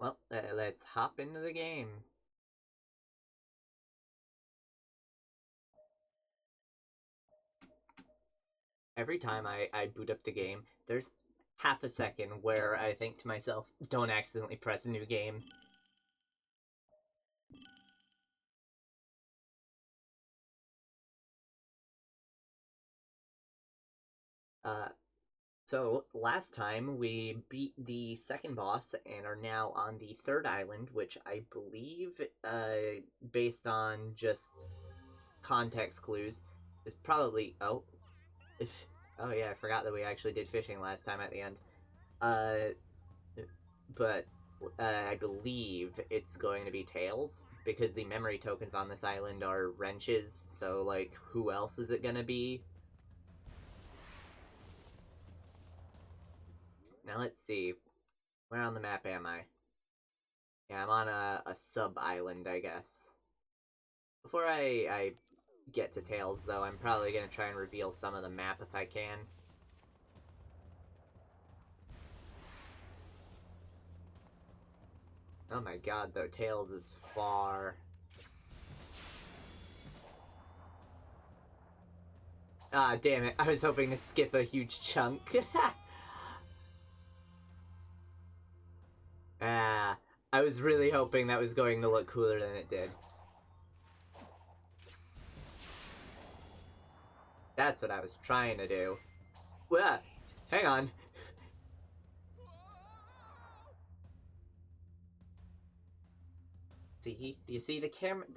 Well, let's hop into the game. Every time I boot up the game, there's half a second where I think to myself, don't accidentally press a new game. Uh, so last time we beat the second boss and are now on the third island, which I believe, based on just context clues, is probably oh yeah, I forgot that we actually did fishing last time at the end. Uh, but I believe it's going to be Tails because the memory tokens on this island are wrenches. So like, who else is it gonna be? Now let's see. Where on the map am I? Yeah, I'm on a sub island, I guess. Before I get to Tails, though, I'm probably gonna try and reveal some of the map if I can. Oh my god, though, Tails is far. Ah, damn it. I was hoping to skip a huge chunk. Ah, I was really hoping that was going to look cooler than it did. That's what I was trying to do. Well, hang on. See, do you see the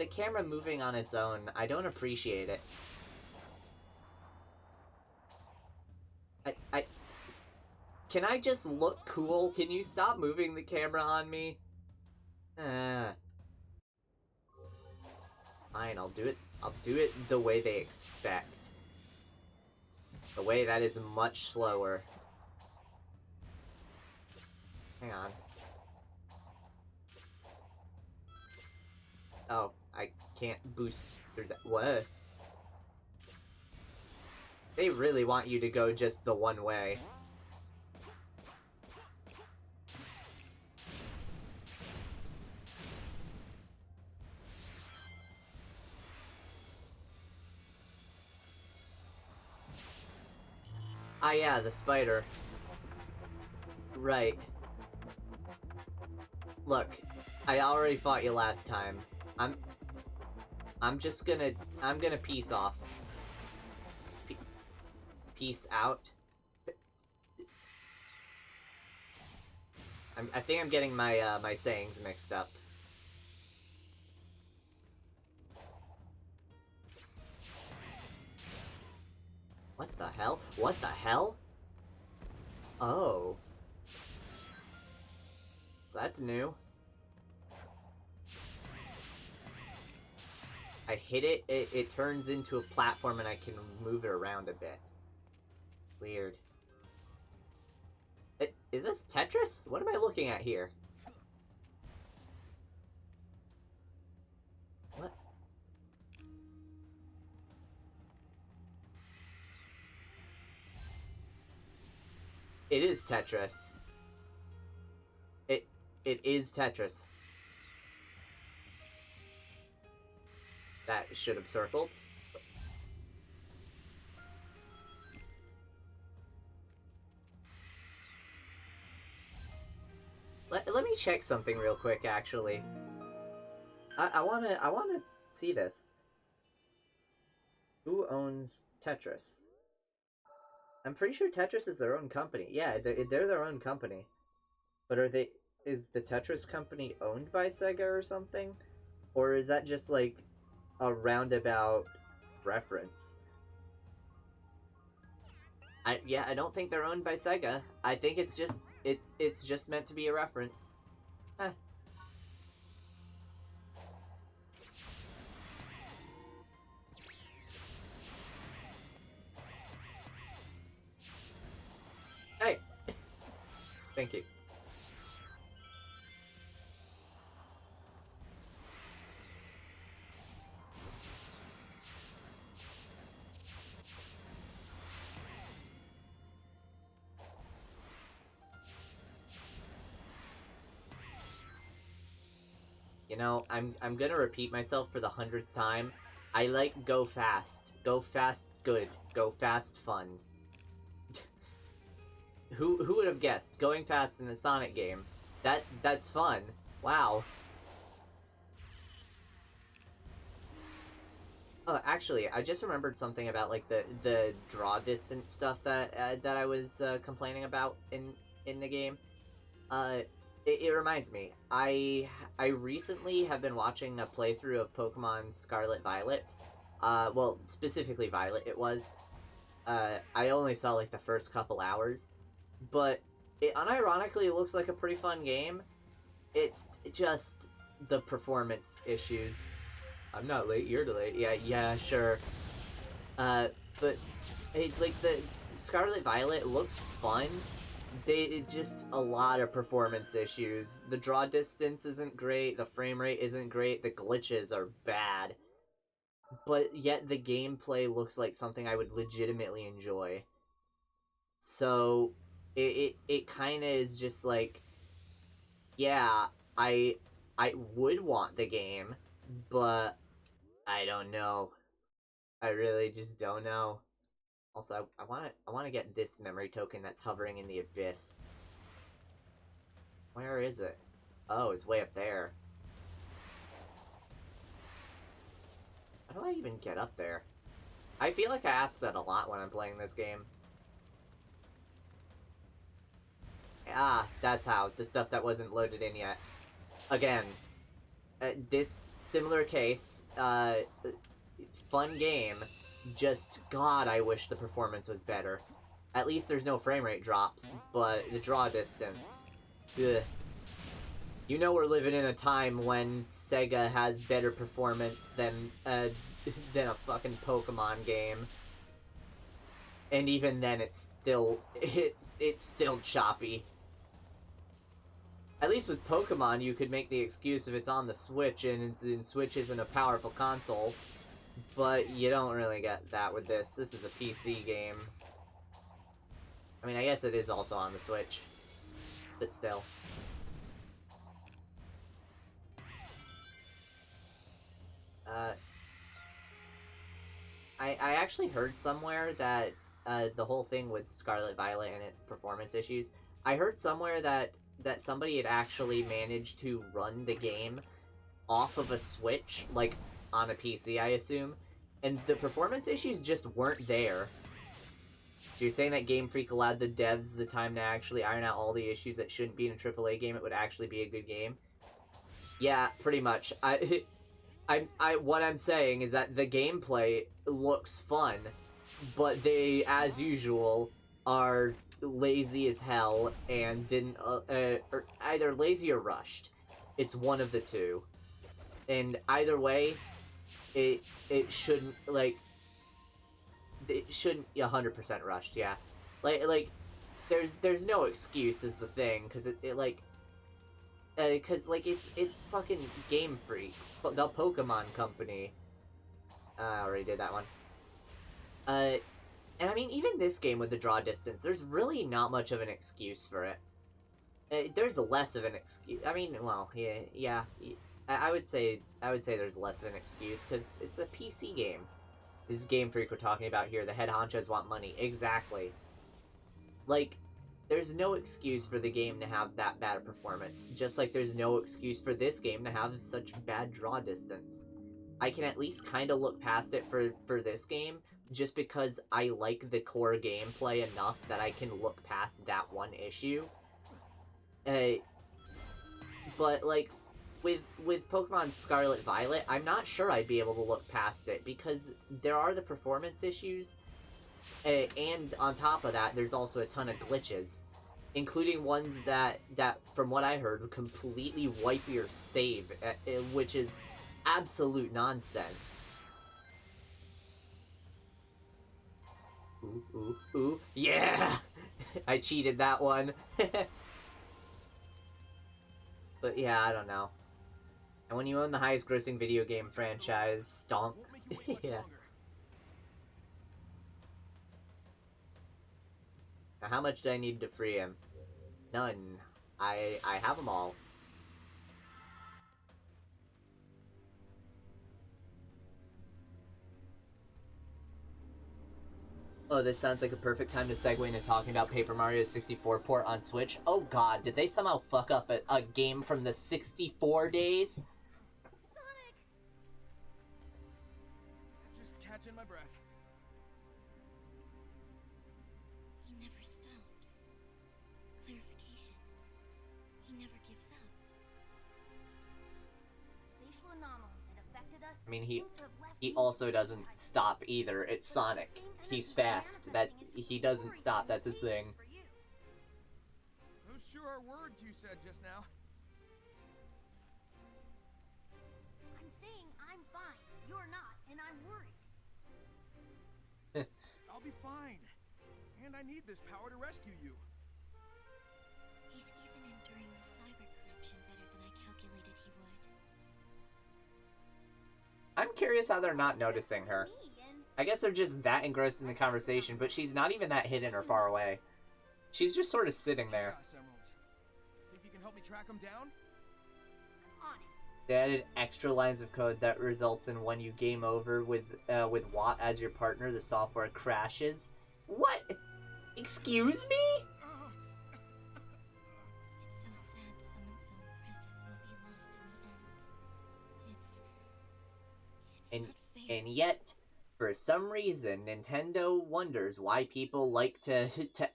camera moving on its own? I don't appreciate it. I can I just look cool? Can you stop moving the camera on me? Uh, Fine, I'll do it. I'll do it the way they expect. The way that is much slower. Hang on. Oh, I can't boost through that. What? They really want you to go just the one way. Ah, yeah, the spider. Right. Look, I already fought you last time. I'm I'm just gonna I'm gonna peace off. P peace out. I think I'm getting my my sayings mixed up. What the hell? What the hell? Oh. So that's new. I hit it, it turns into a platform and I can move it around a bit. Weird. Is this Tetris? What am I looking at here? What? It is Tetris. It it is Tetris. That should have circled. Let me check something real quick, actually. I wanna see this. Who owns Tetris? I'm pretty sure Tetris is their own company. Yeah, they're their own company. But are they? Is the Tetris company owned by Sega or something? Or is that just like a roundabout reference? I don't think they're owned by Sega. I think it's just meant to be a reference. Huh. Hey, thank you. You know, I'm gonna repeat myself for the 100th time. I like go fast. Go fast good. Go fast fun. Who would have guessed? Going fast in a Sonic game. That's fun. Wow. Oh, actually, I just remembered something about like the draw distance stuff that I was complaining about in the game. Uh, it reminds me. I recently have been watching a playthrough of Pokemon Scarlet Violet. Well, specifically Violet. It was. I only saw like the first couple hours, but it unironically looks like a pretty fun game. It's just the performance issues. I'm not late. You're late. Yeah, sure. Uh, but like the Scarlet Violet looks fun. Just a lot of performance issues. The draw distance isn't great. The frame rate isn't great. The glitches are bad. But yet the gameplay looks like something I would legitimately enjoy. So it kind of is just like, yeah, I I would want the game, but I don't know. I really just don't know. Also, I want to get this memory token that's hovering in the abyss. Where is it? Oh, it's way up there. How do I even get up there? I feel like I ask that a lot when I'm playing this game. Ah, that's how. The stuff that wasn't loaded in yet. Again, this similar case, fun game, just God, I wish the performance was better. At least there's no frame rate drops, but the draw distance, ugh. You know we're living in a time when Sega has better performance than than a fucking Pokemon game. And even then it's still choppy. At least with Pokemon you could make the excuse if it's on the Switch and Switch isn't a powerful console. But you don't really get that with this. This is a PC game. I mean, I guess it is also on the Switch. But still. Uh, I actually heard somewhere that the whole thing with Scarlet Violet and its performance issues, I heard somewhere that somebody had actually managed to run the game off of a Switch, like on a PC, I assume, and the performance issues just weren't there. So you're saying that Game Freak allowed the devs the time to actually iron out all the issues that shouldn't be in a AAA game, it would actually be a good game? Yeah, pretty much. What I'm saying is that the gameplay looks fun, but they, as usual, are lazy as hell and didn't, or either lazy or rushed. It's one of the two. And either way, it shouldn't, like, it shouldn't 100% rushed, yeah. Like, there's no excuse is the thing, because it like, because, like, it's fucking Game Freak, the Pokemon company. I already did that one. Uh, and I mean, even this game with the draw distance, there's really not much of an excuse for it. There's less of an excuse. I mean, well, yeah. I would say there's less of an excuse because it's a PC game. This is Game Freak we're talking about here. The head honchos want money. Exactly. Like, there's no excuse for the game to have that bad a performance. Just like there's no excuse for this game to have such bad draw distance. I can at least kind of look past it for this game, just because I like the core gameplay enough that I can look past that one issue. Uh, but like with Pokemon Scarlet Violet, I'm not sure I'd be able to look past it because there are the performance issues, and on top of that, there's also a ton of glitches, including ones that from what I heard, completely wipe your save, which is absolute nonsense. Ooh, yeah! I cheated that one. But yeah, I don't know. And when you own the highest grossing video game franchise, stonks. Yeah. Now how much do I need to free him? None. I have them all. Oh, this sounds like a perfect time to segue into talking about Paper Mario 64 port on Switch. Oh god, did they somehow fuck up a game from the 64 days? Sonic! Just catching my breath. He never stops. Clarification. He never gives up. The spatial anomaly that affected us I mean, seems to have left he me also doesn't hypnotized. stop either. It's Sonic. He's fast. He doesn't stop. That's his thing. Those sure are words you said just now. I'm saying I'm fine. You're not, and I'm worried. I'll be fine. And I need this power to rescue you. He's even enduring the cyber corruption better than I calculated he would. I'm curious how they're not noticing her. I guess they're just that engrossed in the conversation, but she's not even that hidden or far away. She's just sort of sitting there. Chaos Emeralds. Think you can help me track them down? I'm on it. They added extra lines of code that results in when you game over with Watt as your partner, the software crashes. What? Excuse me? It's so sad someone so impressive will be lost in the end. It's not fair. And yet, for some reason, Nintendo wonders why people like to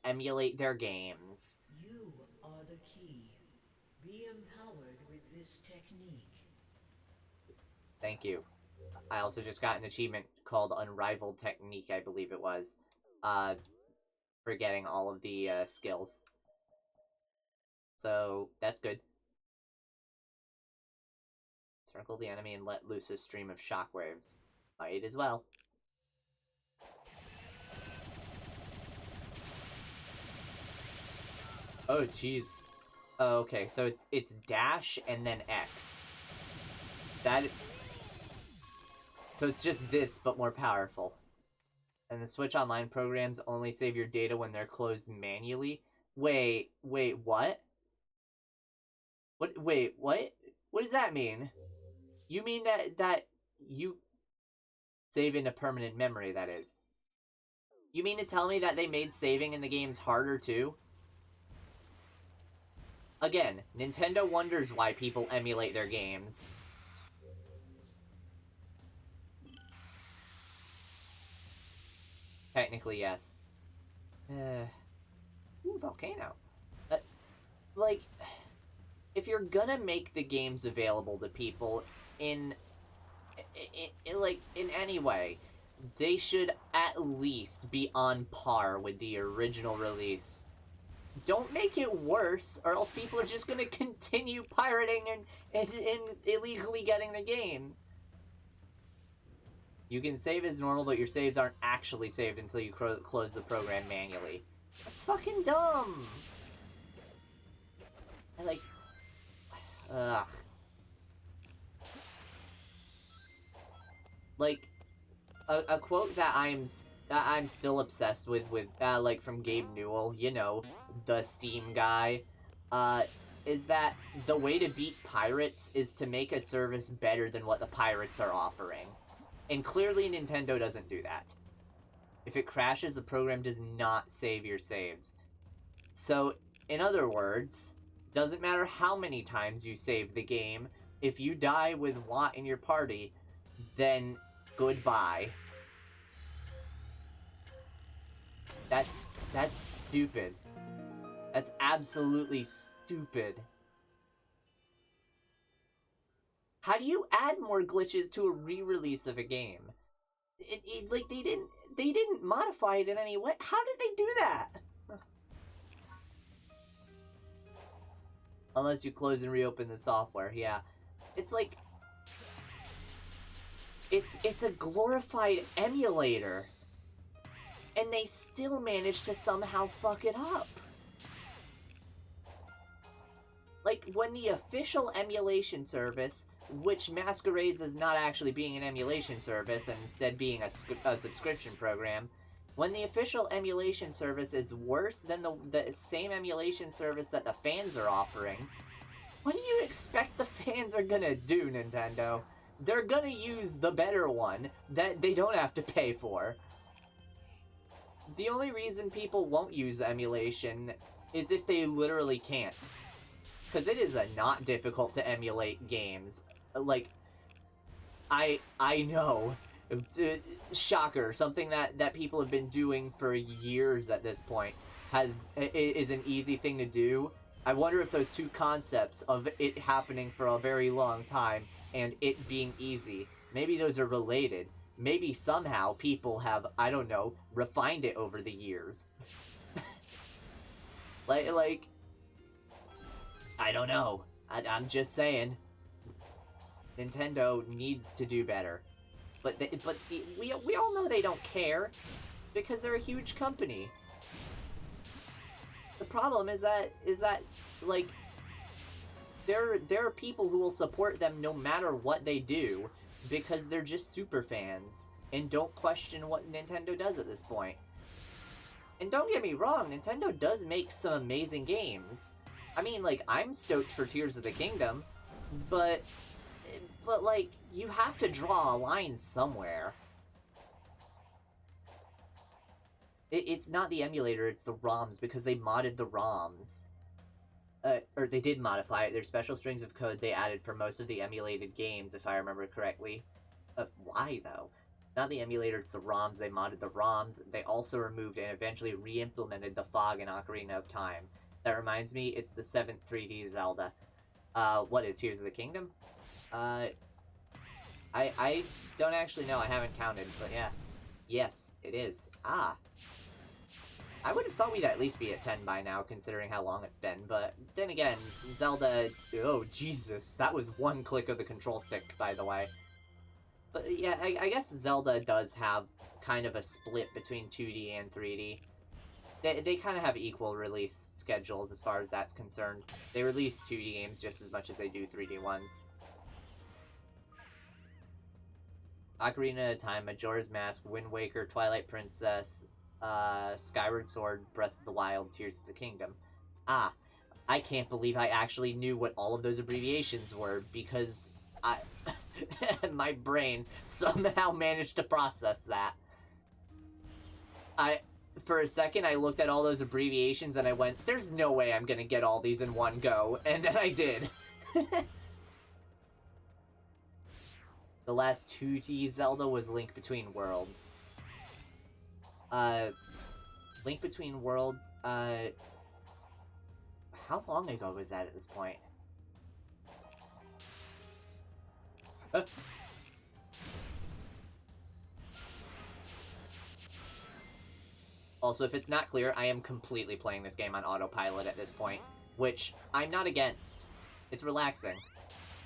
emulate their games. You are the key. Be empowered with this technique. Thank you. I also just got an achievement called Unrivaled Technique, I believe it was. For getting all of the skills. So, that's good. Circle the enemy and let loose a stream of shockwaves. Might as well. Oh, jeez. Oh, okay, so it's dash and then X. So it's just this, but more powerful. And the Switch Online programs only save your data when they're closed manually. Wait, what? Wait, what? What does that mean? You mean that you save into permanent memory, that is. You mean to tell me that they made saving in the games harder too? Again, Nintendo wonders why people emulate their games. Technically, yes. Ooh, Volcano. Like, if you're gonna make the games available to people in any way, they should at least be on par with the original release. Don't make it worse, or else people are just gonna continue pirating and illegally getting the game. You can save as normal, but your saves aren't actually saved until you close the program manually. That's fucking dumb! Ugh. Like, a quote that I'm still obsessed with like, from Gabe Newell, you know, the Steam guy, is that the way to beat pirates is to make a service better than what the pirates are offering. And clearly Nintendo doesn't do that. If it crashes, the program does not save your saves. So, in other words, doesn't matter how many times you save the game, if you die with Watt in your party, then goodbye. That's stupid. That's absolutely stupid. How do you add more glitches to a re-release of a game? Like, they didn't modify it in any way. How did they do that? Unless you close and reopen the software, yeah. It's like, it's a glorified emulator. And they still manage to somehow fuck it up. Like, when the official emulation service, which masquerades as not actually being an emulation service and instead being a subscription program, when the official emulation service is worse than the same emulation service that the fans are offering, what do you expect the fans are gonna do, Nintendo? They're gonna use the better one that they don't have to pay for. the only reason people won't use emulation is if they literally can't. Because it is not difficult to emulate games. Like, I know. Shocker, something that people have been doing for years at this point is an easy thing to do. I wonder if those two concepts of it happening for a very long time and it being easy, maybe those are related. Maybe somehow people have, I don't know, refined it over the years. like, I don't know. I'm just saying. Nintendo needs to do better. But we all know they don't care because they're a huge company. The problem is that like there are people who will support them no matter what they do because they're just super fans and don't question what Nintendo does at this point. And don't get me wrong, Nintendo does make some amazing games. I mean, like, I'm stoked for Tears of the Kingdom, but like, you have to draw a line somewhere. It's not the emulator, it's the ROMs, because they modded the ROMs. Or they did modify it. There's special strings of code they added for most of the emulated games, if I remember correctly. Why, though? Not the emulator, it's the ROMs. They modded the ROMs. They also removed and eventually re-implemented the fog in Ocarina of Time. That reminds me, it's the 7th 3D Zelda. What is Tears of the Kingdom? I don't actually know. I haven't counted, but yeah. Yes, it is. Ah. I would have thought we'd at least be at 10 by now, considering how long it's been, but then again, Zelda... Oh, Jesus. That was one click of the control stick, by the way. But yeah, I guess Zelda does have kind of a split between 2D and 3D. They kind of have equal release schedules as far as that's concerned. They release 2D games just as much as they do 3D ones. Ocarina of Time, Majora's Mask, Wind Waker, Twilight Princess, Skyward Sword, Breath of the Wild, Tears of the Kingdom. Ah, I can't believe I actually knew what all of those abbreviations were, because my brain somehow managed to process that. For a second, I looked at all those abbreviations and I went, there's no way I'm gonna get all these in one go, and then I did. The last 2D Zelda was Link Between Worlds. Link Between Worlds, how long ago was that at this point? Also, if it's not clear, I am completely playing this game on autopilot at this point, which I'm not against. It's relaxing.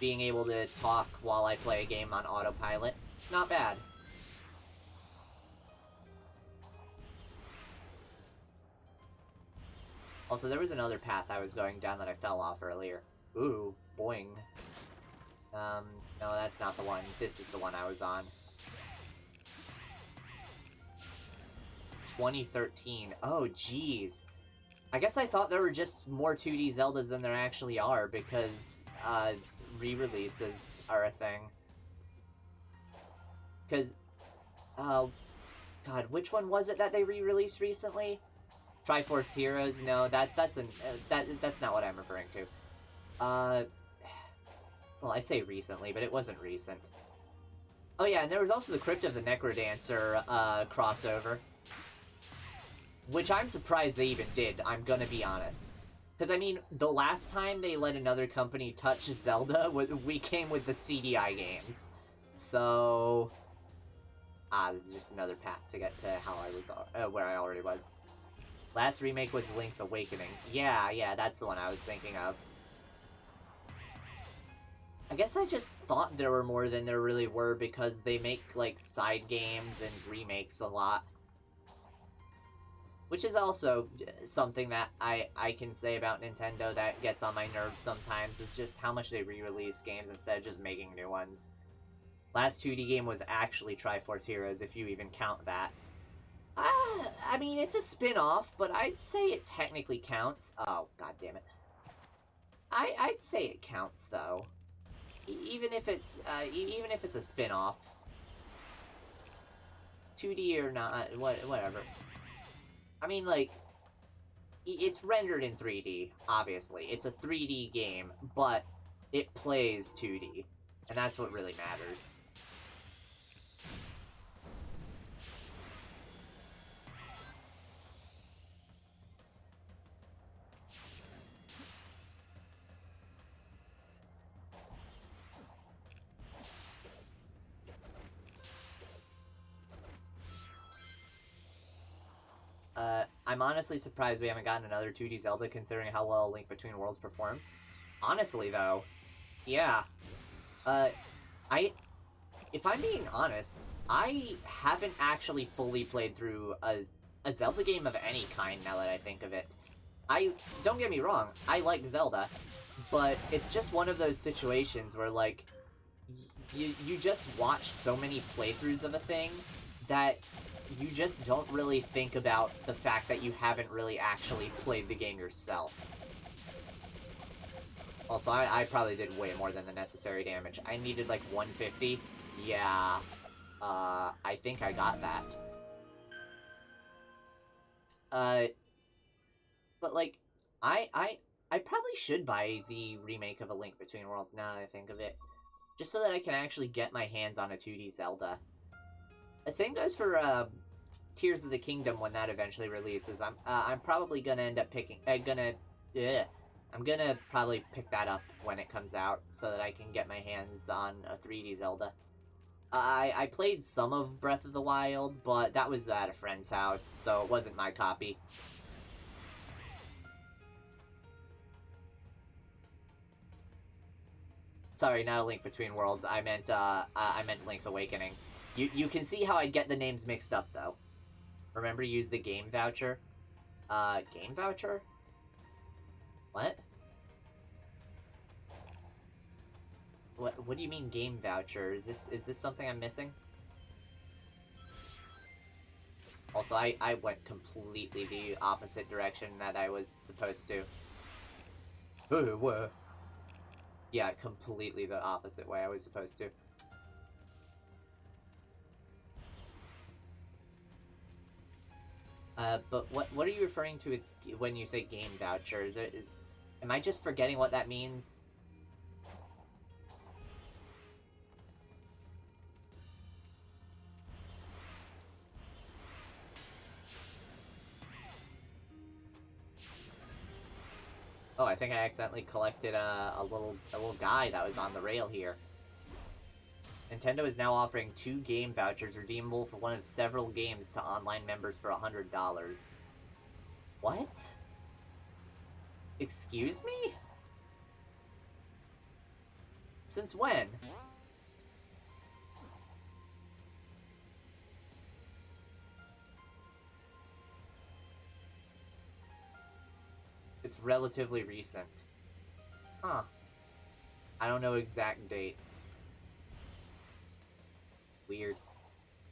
Being able to talk while I play a game on autopilot, it's not bad. Also, there was another path I was going down that I fell off earlier. Ooh, boing. No, that's not the one. This is the one I was on. 2013. Oh, jeez. I guess I thought there were just more 2D Zeldas than there actually are, because, re-releases are a thing. Because, God, which one was it that they re-released recently? Triforce Heroes? No, that's not what I'm referring to. Well, I say recently, but it wasn't recent. Oh yeah, and there was also the Crypt of the Necrodancer, crossover. Which I'm surprised they even did, I'm gonna be honest. Because, I mean, the last time they let another company touch Zelda, we came with the CDI games. So... this is just another path to get to how I was, where I already was. Last remake was Link's Awakening. Yeah, that's the one I was thinking of. I guess I just thought there were more than there really were because they make, like, side games and remakes a lot. Which is also something that I can say about Nintendo that gets on my nerves sometimes, is just how much they re-release games instead of just making new ones. Last 2D game was actually Triforce Heroes, if you even count that. I mean, it's a spin-off, but I'd say it technically counts. Oh, god damn it. I'd say it counts, though. Even if it's a spin-off. 2D or not, whatever. I mean, like, it's rendered in 3D, obviously. It's a 3D game, but it plays 2D, and that's what really matters. I'm honestly surprised we haven't gotten another 2D Zelda considering how well Link Between Worlds performed. Honestly, though, yeah. Uh, I... If I'm being honest, I haven't actually fully played through a Zelda game of any kind now that I think of it. Don't get me wrong, I like Zelda, but it's just one of those situations where, like, you just watch so many playthroughs of a thing that you just don't really think about the fact that you haven't really actually played the game yourself. Also, I probably did way more than the necessary damage. I needed, like, 150. Yeah. I think I got that. But, like, I probably should buy the remake of A Link Between Worlds now that I think of it. Just so that I can actually get my hands on a 2D Zelda. The same goes for, Tears of the Kingdom when that eventually releases. I'm probably gonna end up picking... I'm gonna probably pick that up when it comes out so that I can get my hands on a 3D Zelda. I played some of Breath of the Wild, but that was at a friend's house, so it wasn't my copy. Sorry, not A Link Between Worlds. I meant Link's Awakening. You can see how I'd get the names mixed up, though. Remember, use the game voucher. Game voucher? What? What do you mean game voucher? Is this something I'm missing? Also, I went completely the opposite direction that I was supposed to. Whoa. Yeah, completely the opposite way I was supposed to. But what are you referring to when you say game voucher? Am I just forgetting what that means? Oh, I think I accidentally collected a little guy that was on the rail here. Nintendo is now offering 2 game vouchers redeemable for one of several games to online members for $100. What? Excuse me? Since when? It's relatively recent. Huh. I don't know exact dates. Weird.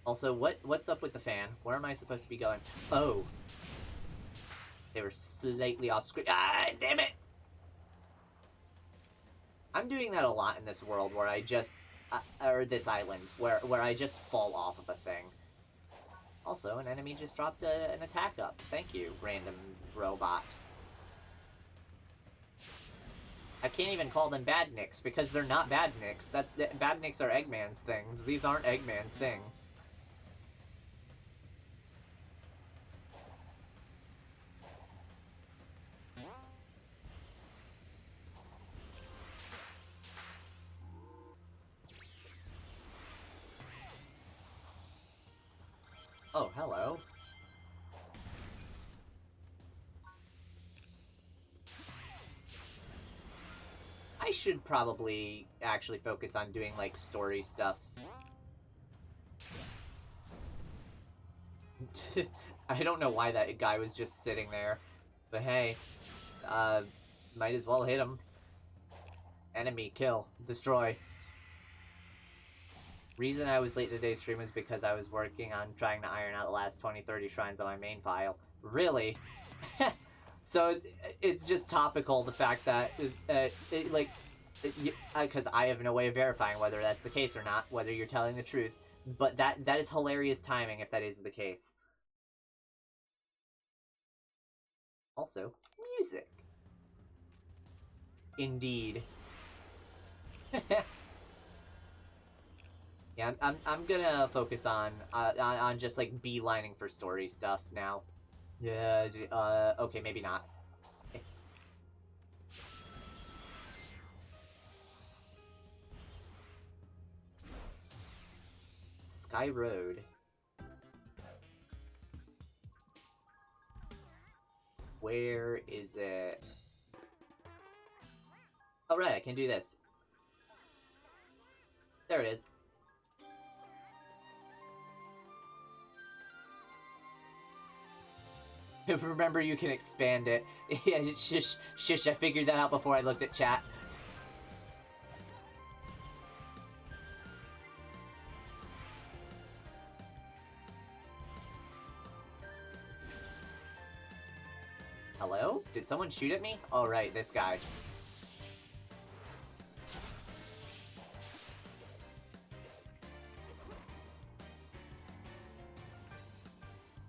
Also, what's up with the fan? Where am I supposed to be going? Oh. They were slightly off screen. Ah, damn it! I'm doing that a lot in this world where I just... or this island, where I just fall off of a thing. Also, an enemy just dropped an attack up. Thank you, random robot. I can't even call them badniks, because they're not badniks. Badniks are Eggman's things. These aren't Eggman's things. Oh, hello. I should probably actually focus on doing, like, story stuff. I don't know why that guy was just sitting there. But hey, might as well hit him. Enemy, kill, destroy. Reason I was late to today's stream was because I was working on trying to iron out the last 20-30 shrines on my main file. Really? So it's just topical, the fact that, because I have no way of verifying whether that's the case or not, whether you're telling the truth, but that is hilarious timing if that is the case. Also, music. Indeed. Yeah, I'm gonna focus on just like beelining for story stuff now. Yeah, okay, maybe not. Sky Road. Where is it? Oh, right, I can do this. There it is. Remember, you can expand it. Yeah, shush, I figured that out before I looked at chat. Hello? Did someone shoot at me? Oh, right, this guy.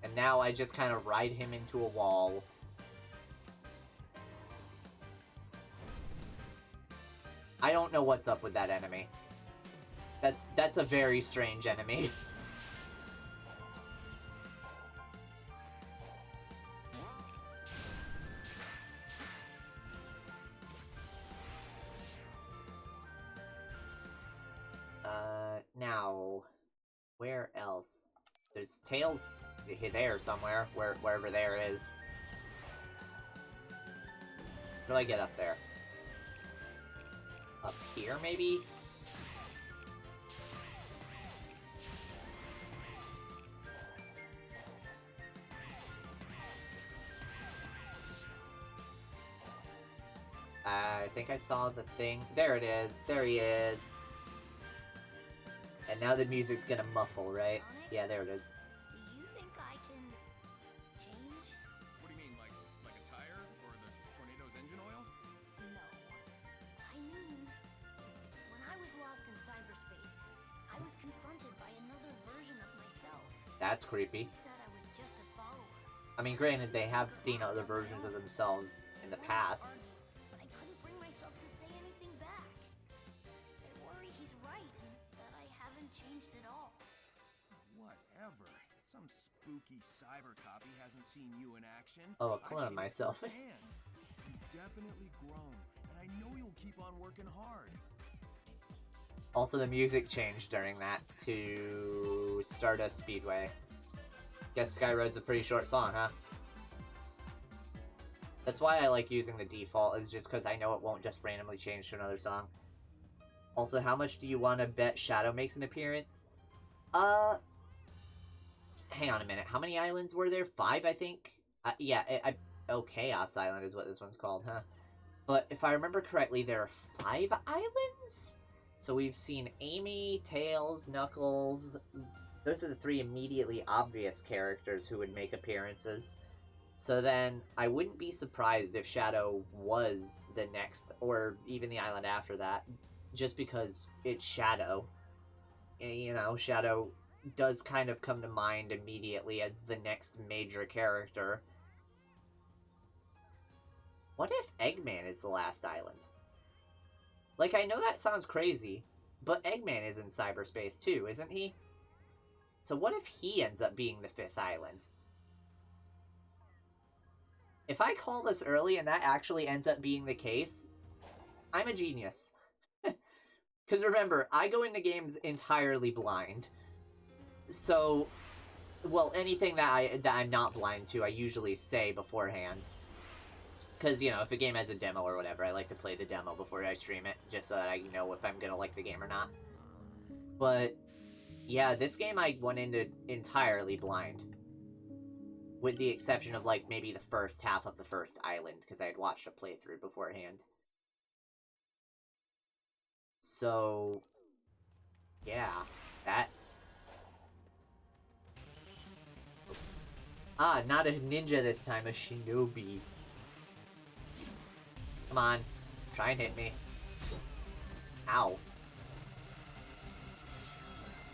And now I just kind of ride him into a wall. I don't know what's up with that enemy. That's a very strange enemy. Now, where else? There's Tails there somewhere, wherever there is. How do I get up there? Up here, maybe? I think I saw the thing. There it is. There he is. And now the music's gonna muffle, right? Yeah, there it is. Do you think I can change? What do you mean, like a tire or the tornado's engine oil? No. I mean, when I was lost in cyberspace, I was confronted by another version of myself. That's creepy. He said I was just a follower. I mean, granted, they have seen other versions of themselves in the past. But I couldn't bring myself to say anything back. I worry he's right and that I haven't changed at all. Whatever. Some spooky cyber copy hasn't seen you in action. Oh, I've clone seen it myself. firsthand. You've definitely grown, and I know you'll keep on working hard. Also, the music changed during that to Stardust Speedway. Guess Sky Road's a pretty short song, huh? That's why I like using the default, is just because I know it won't just randomly change to another song. Also, how much do you want to bet Shadow makes an appearance? Hang on a minute. How many islands were there? 5, I think? Yeah, oh, Chaos Island is what this one's called, huh? But if I remember correctly, there are 5 islands? So we've seen Amy, Tails, Knuckles. Those are the 3 immediately obvious characters who would make appearances. So then, I wouldn't be surprised if Shadow was the next, or even the island after that, just because it's Shadow. You know, Shadow does kind of come to mind immediately as the next major character. What if Eggman is the last island? Like, I know that sounds crazy, but Eggman is in cyberspace too, isn't he? So what if he ends up being the 5th island? If I call this early and that actually ends up being the case, I'm a genius. Because remember, I go into games entirely blind. So, well, anything that I'm not blind to, I usually say beforehand. Because, you know, if a game has a demo or whatever, I like to play the demo before I stream it, just so that I know if I'm gonna like the game or not. But, yeah, this game I went into entirely blind. With the exception of, like, maybe the first half of the first island, because I had watched a playthrough beforehand. So, yeah, that... Ah, not a ninja this time, a shinobi. Come on, try and hit me. Ow.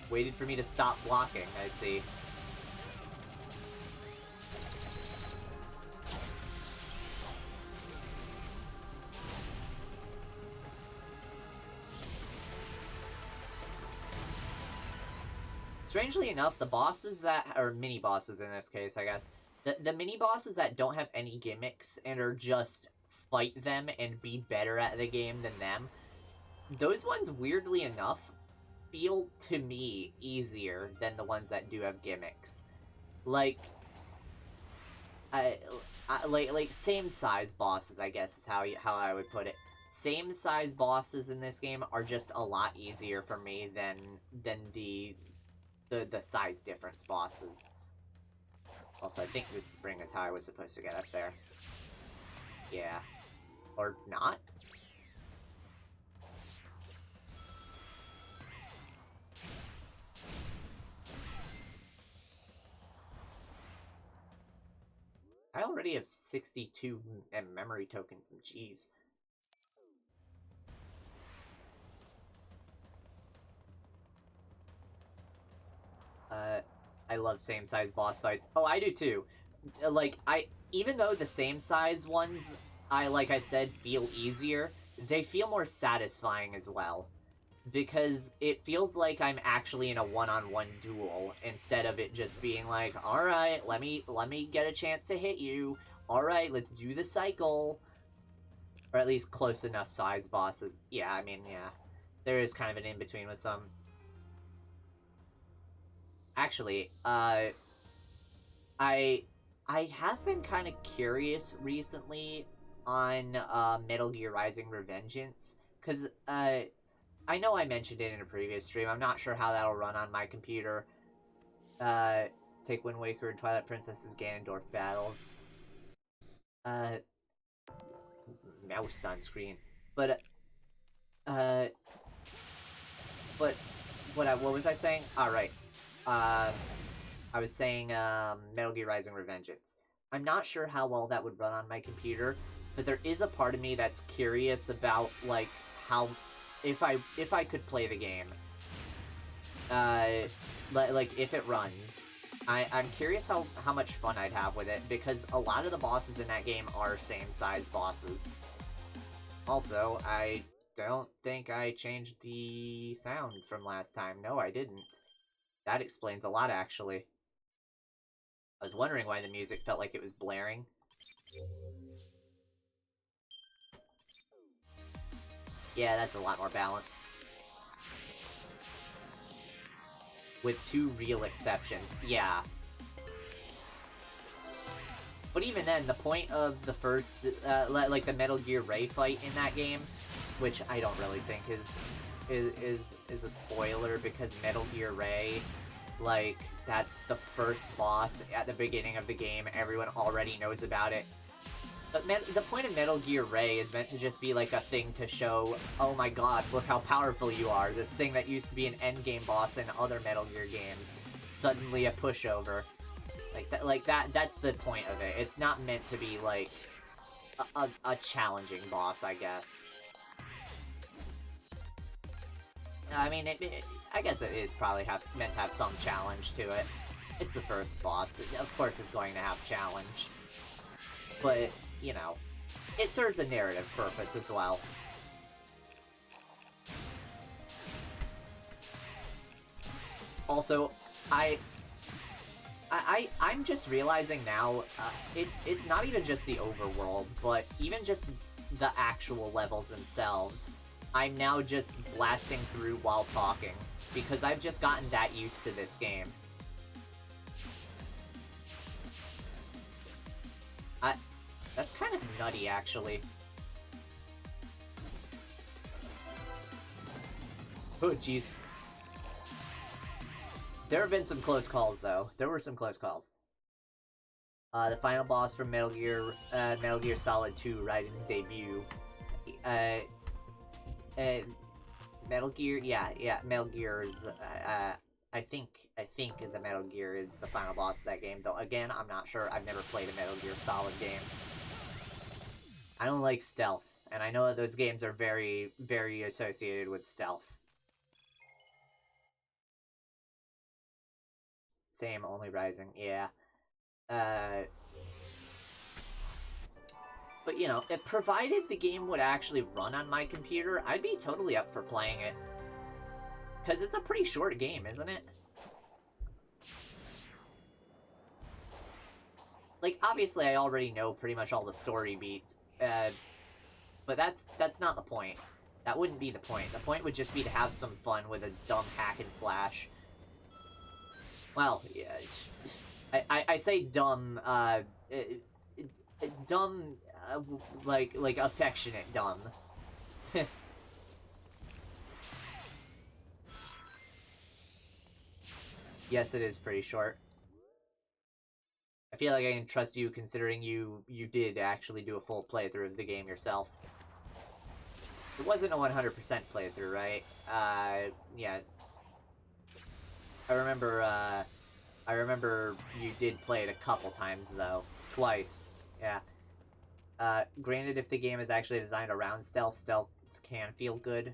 Waited for me to stop blocking, I see. strangely enough, the bosses that are mini bosses in this case, I guess, the mini bosses that don't have any gimmicks and are just fight them and be better at the game than them, those ones, weirdly enough, feel to me easier than the ones that do have gimmicks. Like, like same size bosses, I guess is how I would put it. Same size bosses in this game are just a lot easier for me than the size difference bosses. Also, I think this spring is how I was supposed to get up there. Yeah. Or not? I already have 62 memory tokens. Jeez. I love same-size boss fights. Oh, I do too. Like, even though the same-size ones, like I said, feel easier, they feel more satisfying as well. Because it feels like I'm actually in a one-on-one duel, instead of it just being like, alright, let me get a chance to hit you. Alright, let's do the cycle. Or at least close enough size bosses. Yeah, I mean, yeah. There is kind of an in-between with some. Actually, I have been kind of curious recently on Metal Gear Rising: Revengeance, because I know I mentioned it in a previous stream. I'm not sure how that'll run on my computer. Take Wind Waker and Twilight Princess's Ganondorf battles. Mouse on screen, but what was I saying? All right. I was saying Metal Gear Rising: Revengeance. I'm not sure how well that would run on my computer, but there is a part of me that's curious about like how if I could play the game. Like if it runs. I'm curious how much fun I'd have with it, because a lot of the bosses in that game are same size bosses. Also, I don't think I changed the sound from last time. No, I didn't. That explains a lot, actually. I was wondering why the music felt like it was blaring. Yeah, that's a lot more balanced. With two real exceptions. Yeah. But even then, the point of the first, like the Metal Gear Ray fight in that game, which I don't really think is a spoiler, because Metal Gear Ray, like, that's the first boss at the beginning of the game. Everyone already knows about it. But the point of Metal Gear Ray is meant to just be like a thing to show, oh my god, look how powerful you are. This thing that used to be an endgame boss in other Metal Gear games, suddenly a pushover. That's the point of it. It's not meant to be like a challenging boss, I guess. I mean, I guess it is probably meant to have some challenge to it. It's the first boss. Of course it's going to have challenge. But, you know, it serves a narrative purpose as well. Also, I'm just realizing now, it's not even just the overworld, but even just the actual levels themselves. I'm now just blasting through while talking, because I've just gotten that used to this game. That's kind of nutty, actually. Oh, jeez. There have been some close calls, though. There were some close calls. The final boss from Metal Gear Solid 2 Raiden's debut. Metal Gear, yeah, Metal Gear's, I think the Metal Gear is the final boss of that game, though again, I'm not sure. I've never played a Metal Gear Solid game. I don't like stealth, and I know that those games are very, very associated with stealth. Same, only Rising, yeah. But, you know, provided the game would actually run on my computer, I'd be totally up for playing it. Because it's a pretty short game, isn't it? like, obviously I already know pretty much all the story beats, but that's not the point. That wouldn't be the point. The point would just be to have some fun with a dumb hack and slash. Well, yeah, I say dumb, dumb, like affectionate dumb. Yes, it is pretty short. I feel like I can trust you considering you did actually do a full playthrough of the game yourself. It wasn't a 100% playthrough, right? Yeah. I remember you did play it a couple times, though. Twice. Yeah. Granted, if the game is actually designed around stealth, stealth can feel good.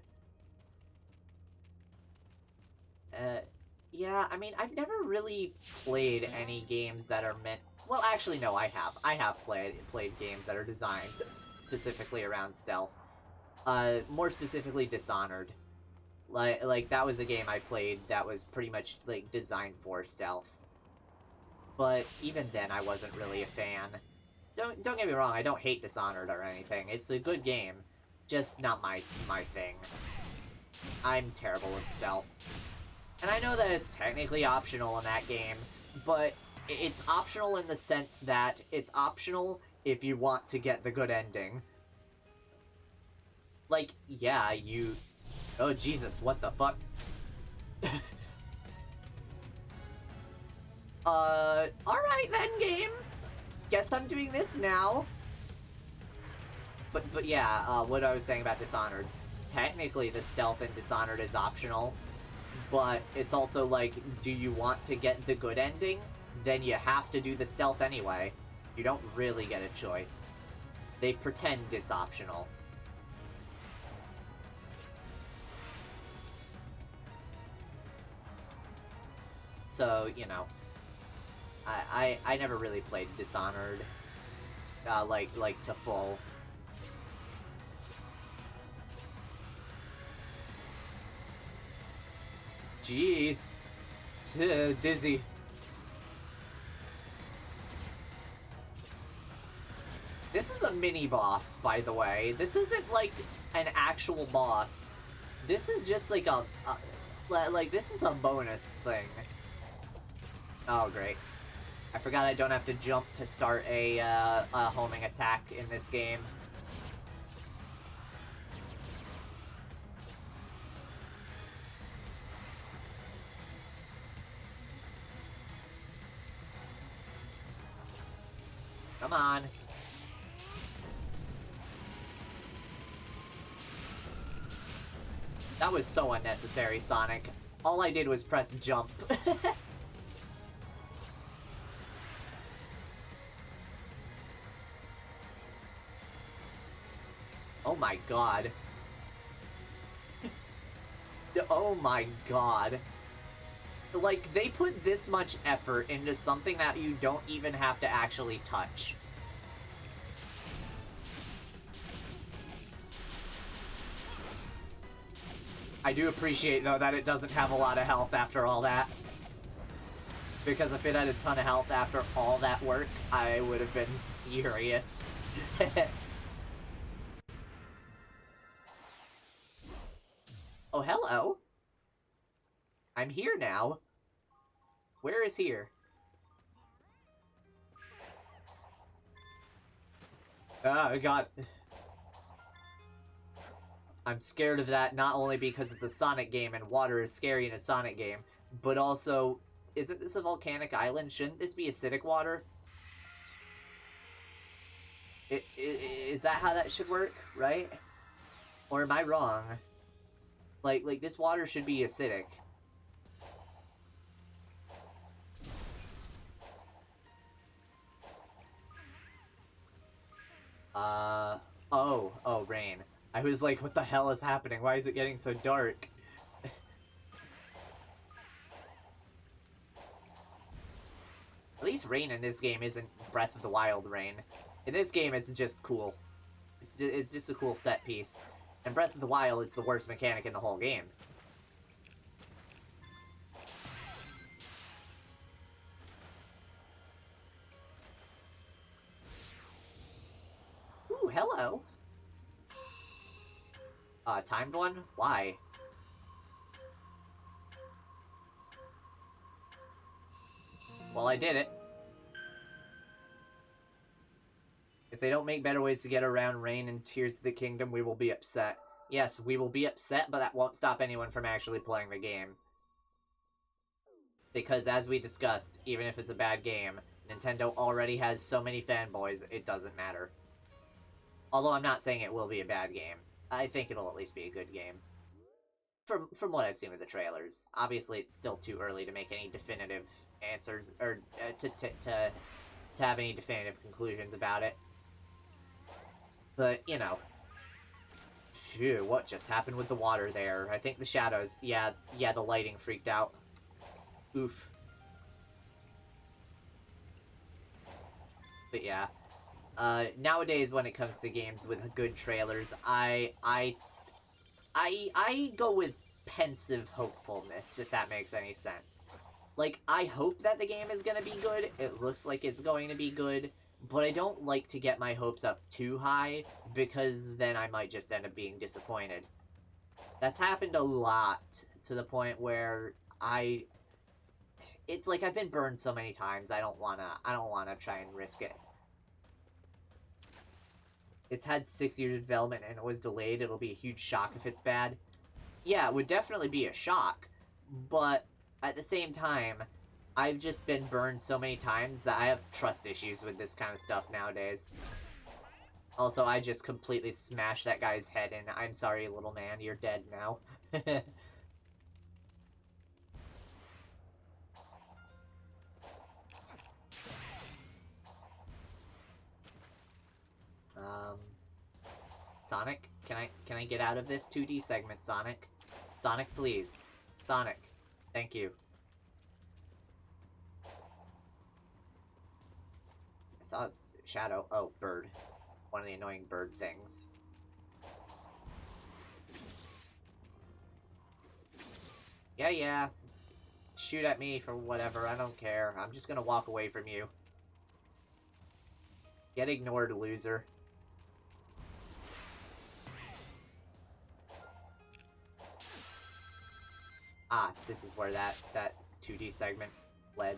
Yeah, I mean, I've never really played any games that are meant... Well, actually, no, I have. I have played games that are designed specifically around stealth. More specifically, Dishonored. Like that was a game I played that was pretty much, like, designed for stealth. But even then, I wasn't really a fan. Don't get me wrong, I don't hate Dishonored or anything. It's a good game, just not my thing. I'm terrible at stealth. And I know that it's technically optional in that game, but it's optional in the sense that it's optional if you want to get the good ending. Like, yeah, you... Oh, Jesus, what the fuck? Alright then, game! Guess I'm doing this now. But yeah, what I was saying about Dishonored. Technically, the stealth in Dishonored is optional, but it's also like, do you want to get the good ending? Then you have to do the stealth anyway. You don't really get a choice. They pretend it's optional. So, you know, I never really played Dishonored, like to full. Jeez. Dizzy. This is a mini-boss, by the way. This isn't, like, an actual boss. This is just, like, like, this is a bonus thing. Oh, great. I forgot I don't have to jump to start a homing attack in this game. Come on. That was so unnecessary, Sonic. All I did was press jump. Oh my god. Oh my god. Like, they put this much effort into something that you don't even have to actually touch. I do appreciate, though, that it doesn't have a lot of health after all that. Because if it had a ton of health after all that work, I would have been furious. Oh, hello. I'm here now. Where is here? Oh, God. I'm scared of that not only because it's a Sonic game and water is scary in a Sonic game, but also, isn't this a volcanic island? Shouldn't this be acidic water? Is that how that should work, right? Or am I wrong? Like this water should be acidic. Oh, rain. I was like, what the hell is happening? Why is it getting so dark? At least rain in this game isn't Breath of the Wild rain. In this game, it's just cool. It's just a cool set piece. In Breath of the Wild, it's the worst mechanic in the whole game. timed one? Why? Well, I did it. If they don't make better ways to get around Rain and Tears of the Kingdom, we will be upset. Yes, we will be upset, but that won't stop anyone from actually playing the game. Because, as we discussed, even if it's a bad game, Nintendo already has so many fanboys, it doesn't matter. Although I'm not saying it will be a bad game. I think it'll at least be a good game. From what I've seen with the trailers. Obviously, it's still too early to make any definitive answers, or to have any definitive conclusions about it. But, you know. Phew, what just happened with the water there? I think the shadows, yeah, the lighting freaked out. Oof. But yeah. Nowadays, when it comes to games with good trailers, I go with pensive hopefulness, if that makes any sense. Like, I hope that the game is gonna be good, it looks like it's going to be good, but I don't like to get my hopes up too high, because then I might just end up being disappointed. That's happened a lot, to the point where it's like I've been burned so many times, I don't wanna try and risk it. It's had 6 years of development and it was delayed, it'll be a huge shock if it's bad. Yeah, it would definitely be a shock, but at the same time, I've just been burned so many times that I have trust issues with this kind of stuff nowadays. Also, I just completely smashed that guy's head in. I'm sorry, little man, you're dead now. Sonic, can I get out of this 2D segment, Sonic? Sonic, please. Sonic, thank you. I saw Shadow. Oh, bird. One of the annoying bird things. Yeah. Shoot at me for whatever, I don't care. I'm just gonna walk away from you. Get ignored, loser. Ah, this is where that 2D segment led.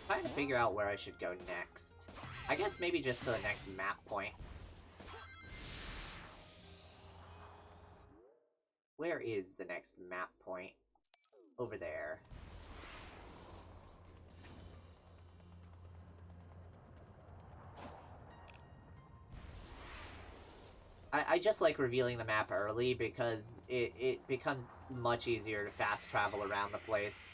Trying to figure out where I should go next. I guess maybe just to the next map point. Where is the next map point? Over there. I just like revealing the map early because it becomes much easier to fast travel around the place.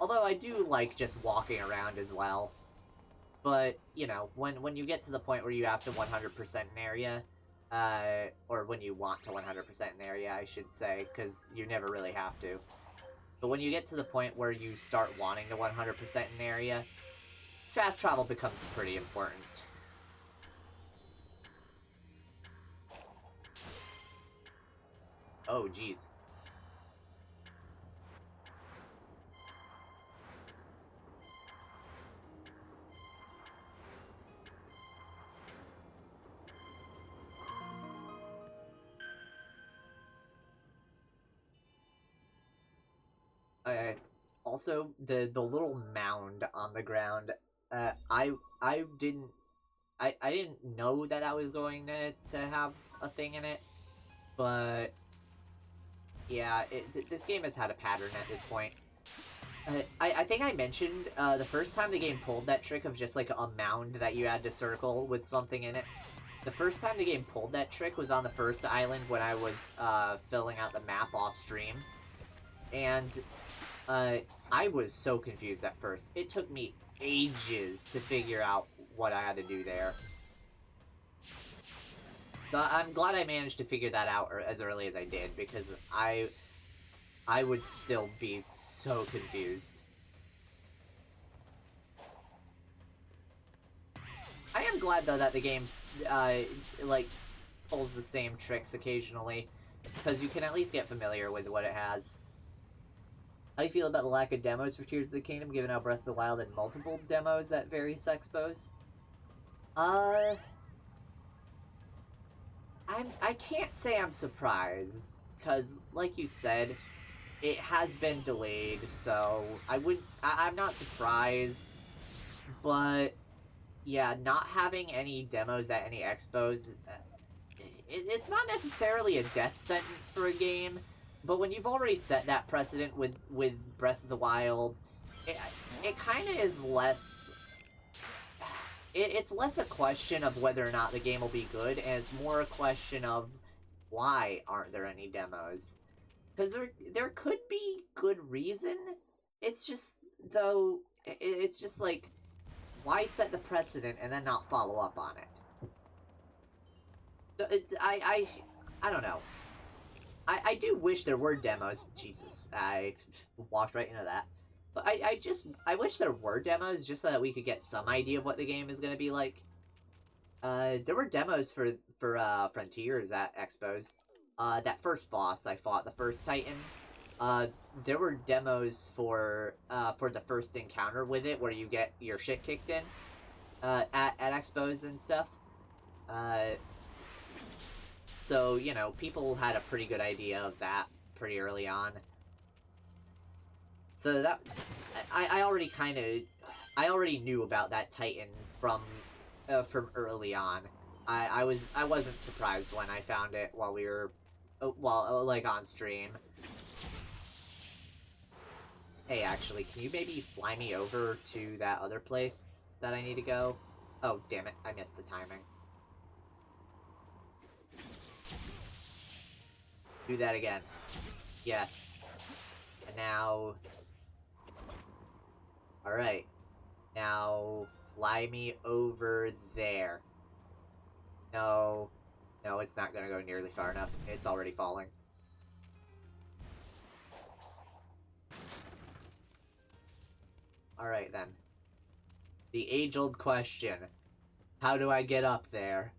Although I do like just walking around as well. But, you know, when you get to the point where you have to 100% an area, or when you want to 100% an area, I should say, because you never really have to. But when you get to the point where you start wanting to 100% an area, fast travel becomes pretty important. Oh, jeez. Also, the little mound on the ground, I didn't know that I was going to have a thing in it, but yeah, this game has had a pattern at this point. I think I mentioned the first time the game pulled that trick of just like a mound that you had to circle with something in it. The first time the game pulled that trick was on the first island when I was filling out the map off stream, and I was so confused at first. It took me ages to figure out what I had to do there. So I'm glad I managed to figure that out as early as I did, because I would still be so confused. I am glad, though, that the game, like, pulls the same tricks occasionally, because you can at least get familiar with what it has. How do you feel about the lack of demos for Tears of the Kingdom, given how Breath of the Wild had multiple demos at various expos? I can't say I'm surprised, because, like you said, it has been delayed, so I'm not surprised, but yeah, not having any demos at any expos, it's not necessarily a death sentence for a game, but when you've already set that precedent with Breath of the Wild, it kind of is less... It's less a question of whether or not the game will be good, and it's more a question of why aren't there any demos? Because there could be good reason. It's just, though, it's just like, why set the precedent and then not follow up on it? So I don't know. I do wish there were demos. Jesus, I walked right into that. But I wish there were demos just so that we could get some idea of what the game is going to be like. There were demos for Frontiers at expos. That first boss I fought, the first Titan, there were demos for the first encounter with it, where you get your shit kicked in, at expos and stuff. So, you know, people had a pretty good idea of that pretty early on. So that, I already knew about that Titan from early on. I wasn't surprised when I found it while we were, like, on stream. Hey, actually, can you maybe fly me over to that other place that I need to go? Oh, damn it, I missed the timing. Do that again. Yes. And now... Alright. Now, fly me over there. No. No, it's not gonna go nearly far enough. It's already falling. Alright then. The age-old question. How do I get up there?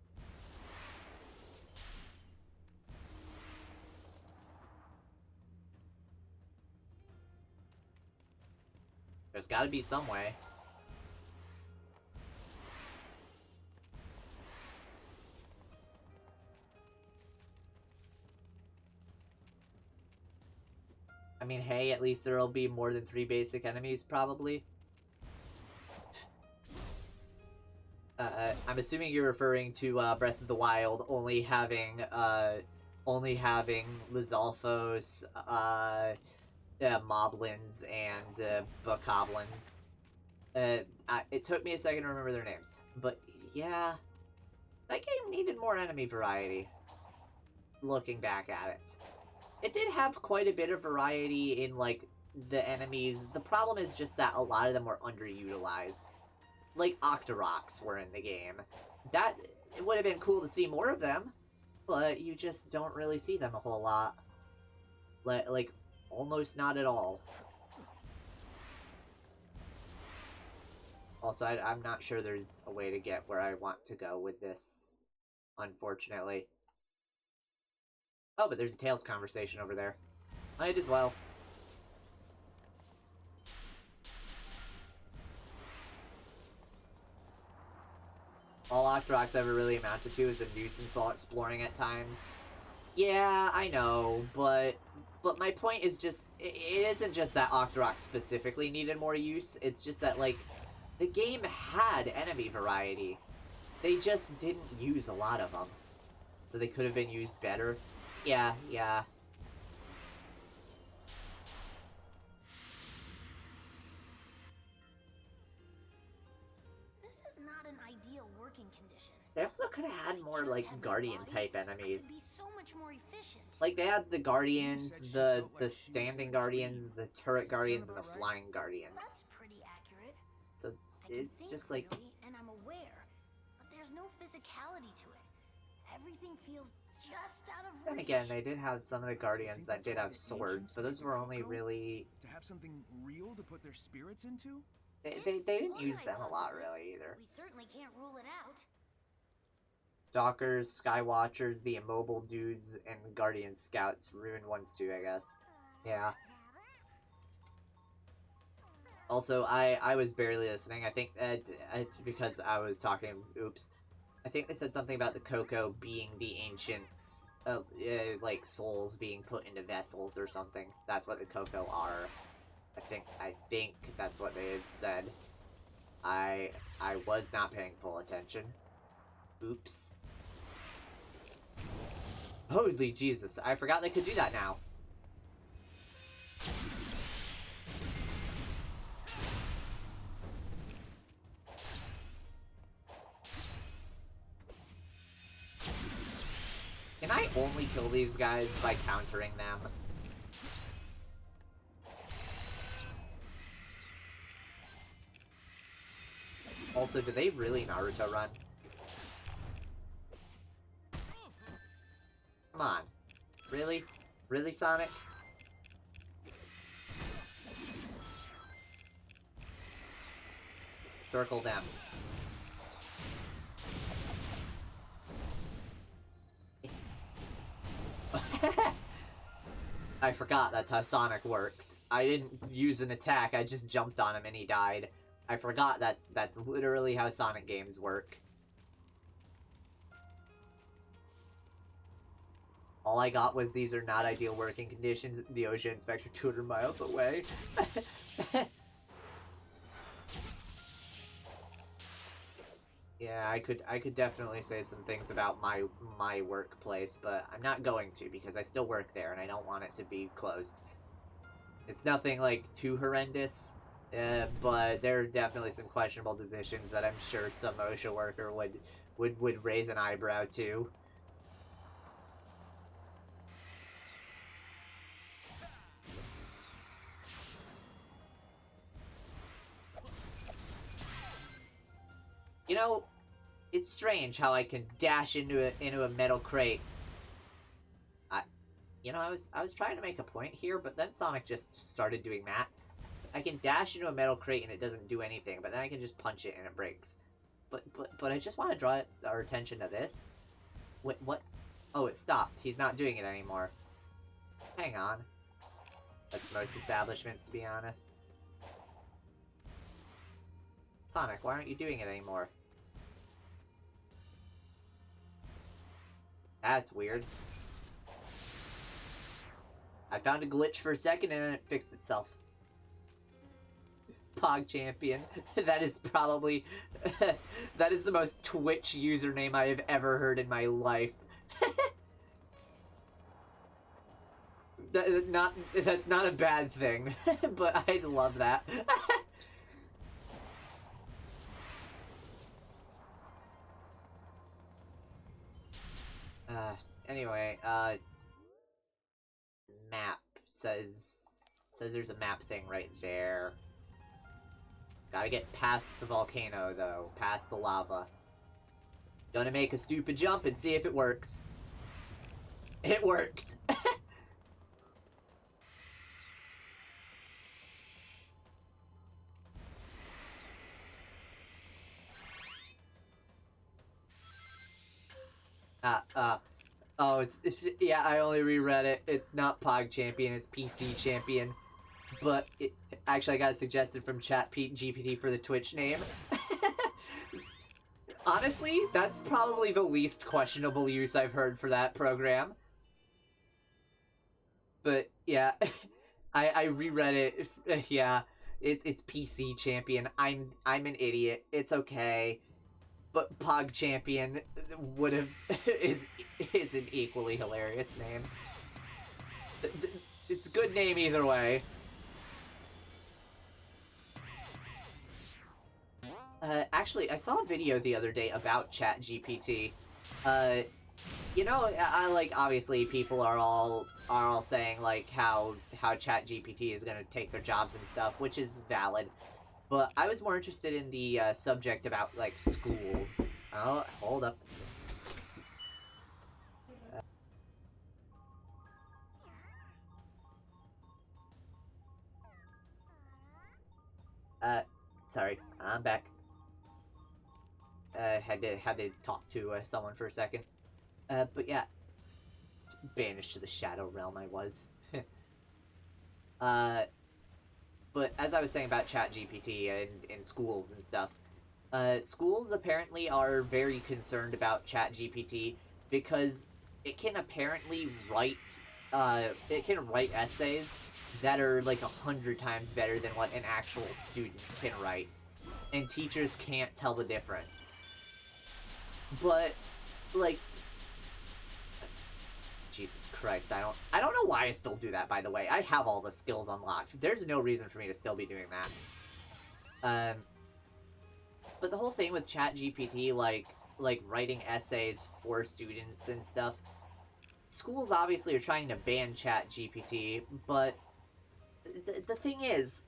There's gotta be some way. I mean, hey, at least there'll be more than 3 basic enemies, probably. I'm assuming you're referring to Breath of the Wild only having Lizalfos, Moblins, and Bokoblins. It took me a second to remember their names. But, yeah, that game needed more enemy variety, looking back at it. It did have quite a bit of variety in, like, the enemies. The problem is just that a lot of them were underutilized. Like, Octoroks were in the game. It would have been cool to see more of them, but you just don't really see them a whole lot. Like, almost not at all. Also, I'm not sure there's a way to get where I want to go with this, unfortunately. Oh, but there's a Tails conversation over there. Might as well. All Octoroks ever really amounted to is a nuisance while exploring at times. Yeah, I know, but my point is just, it isn't just that Octorok specifically needed more use, it's just that, like, the game had enemy variety. They just didn't use a lot of them. So they could have been used better. Yeah. This is not an ideal working condition. They also could have had more, like, Guardian-type enemies. Be so much more efficient. Like, they had the Guardians, the standing Guardians, the turret Guardians, and the flying Guardians. That's pretty accurate. So, it's just like... Clearly, and I'm aware, but there's no physicality to it. Everything feels just out of reach. Then again, they did have some of the Guardians that did have swords, but those were only really... To have something real to put their spirits into? They didn't use them a lot, really, either. We certainly can't rule it out. Stalkers, Skywatchers, the Immobile Dudes, and Guardian Scouts. Ruined ones too, I guess. Yeah. Also, I was barely listening. I think that because I was talking. Oops. I think they said something about the Coco being the ancients, like souls being put into vessels or something. That's what the Coco are. I think that's what they had said. I was not paying full attention. Oops. Holy Jesus! I forgot they could do that now. Can I only kill these guys by countering them? Also, do they really Naruto run? Come on. Really? Really, Sonic? Circle them. I forgot that's how Sonic worked. I didn't use an attack, I just jumped on him and he died. I forgot that's literally how Sonic games work. All I got was these are not ideal working conditions. The OSHA inspector 200 miles away. Yeah, I could definitely say some things about my workplace, but I'm not going to because I still work there and I don't want it to be closed. It's nothing like too horrendous, but there are definitely some questionable decisions that I'm sure some OSHA worker would raise an eyebrow to. You know, it's strange how I can dash into a metal crate. I was trying to make a point here, but then Sonic just started doing that. I can dash into a metal crate and it doesn't do anything, but then I can just punch it and it breaks. But I just want to draw our attention to this. What? Oh, it stopped. He's not doing it anymore. Hang on. That's most establishments, to be honest. Sonic, why aren't you doing it anymore? That's weird. I found a glitch for a second and then it fixed itself. Pog Champion. That is probably... that is the most Twitch username I have ever heard in my life. That's not a bad thing, but I love that. Anyway, map says there's a map thing right there. Gotta get past the volcano, though. Past the lava. Gonna make a stupid jump and see if it works. It worked! Oh, yeah, I only reread it. It's not Pog Champion, it's PC Champion. But, actually I got it suggested from GPT for the Twitch name. Honestly, that's probably the least questionable use I've heard for that program. But, yeah, I reread it. Yeah, it's PC Champion. I'm an idiot. It's okay. But Pog Champion is an equally hilarious name. It's a good name either way. Actually, I saw a video the other day about ChatGPT. You know, I like obviously people are all saying like how ChatGPT is gonna take their jobs and stuff, which is valid. But I was more interested in the subject about, like, schools. Oh, hold up. Sorry, I'm back. had to talk to someone for a second. But yeah, banished to the Shadow Realm I was. uh, but as I was saying about ChatGPT and schools and stuff, schools apparently are very concerned about ChatGPT because it can apparently write essays that are like 100 times better than what an actual student can write, and teachers can't tell the difference. But like, Jesus Christ, I don't know why I still do that, by the way. I have all the skills unlocked. There's no reason for me to still be doing that. But the whole thing with ChatGPT, like writing essays for students and stuff, schools obviously are trying to ban ChatGPT, but the thing is,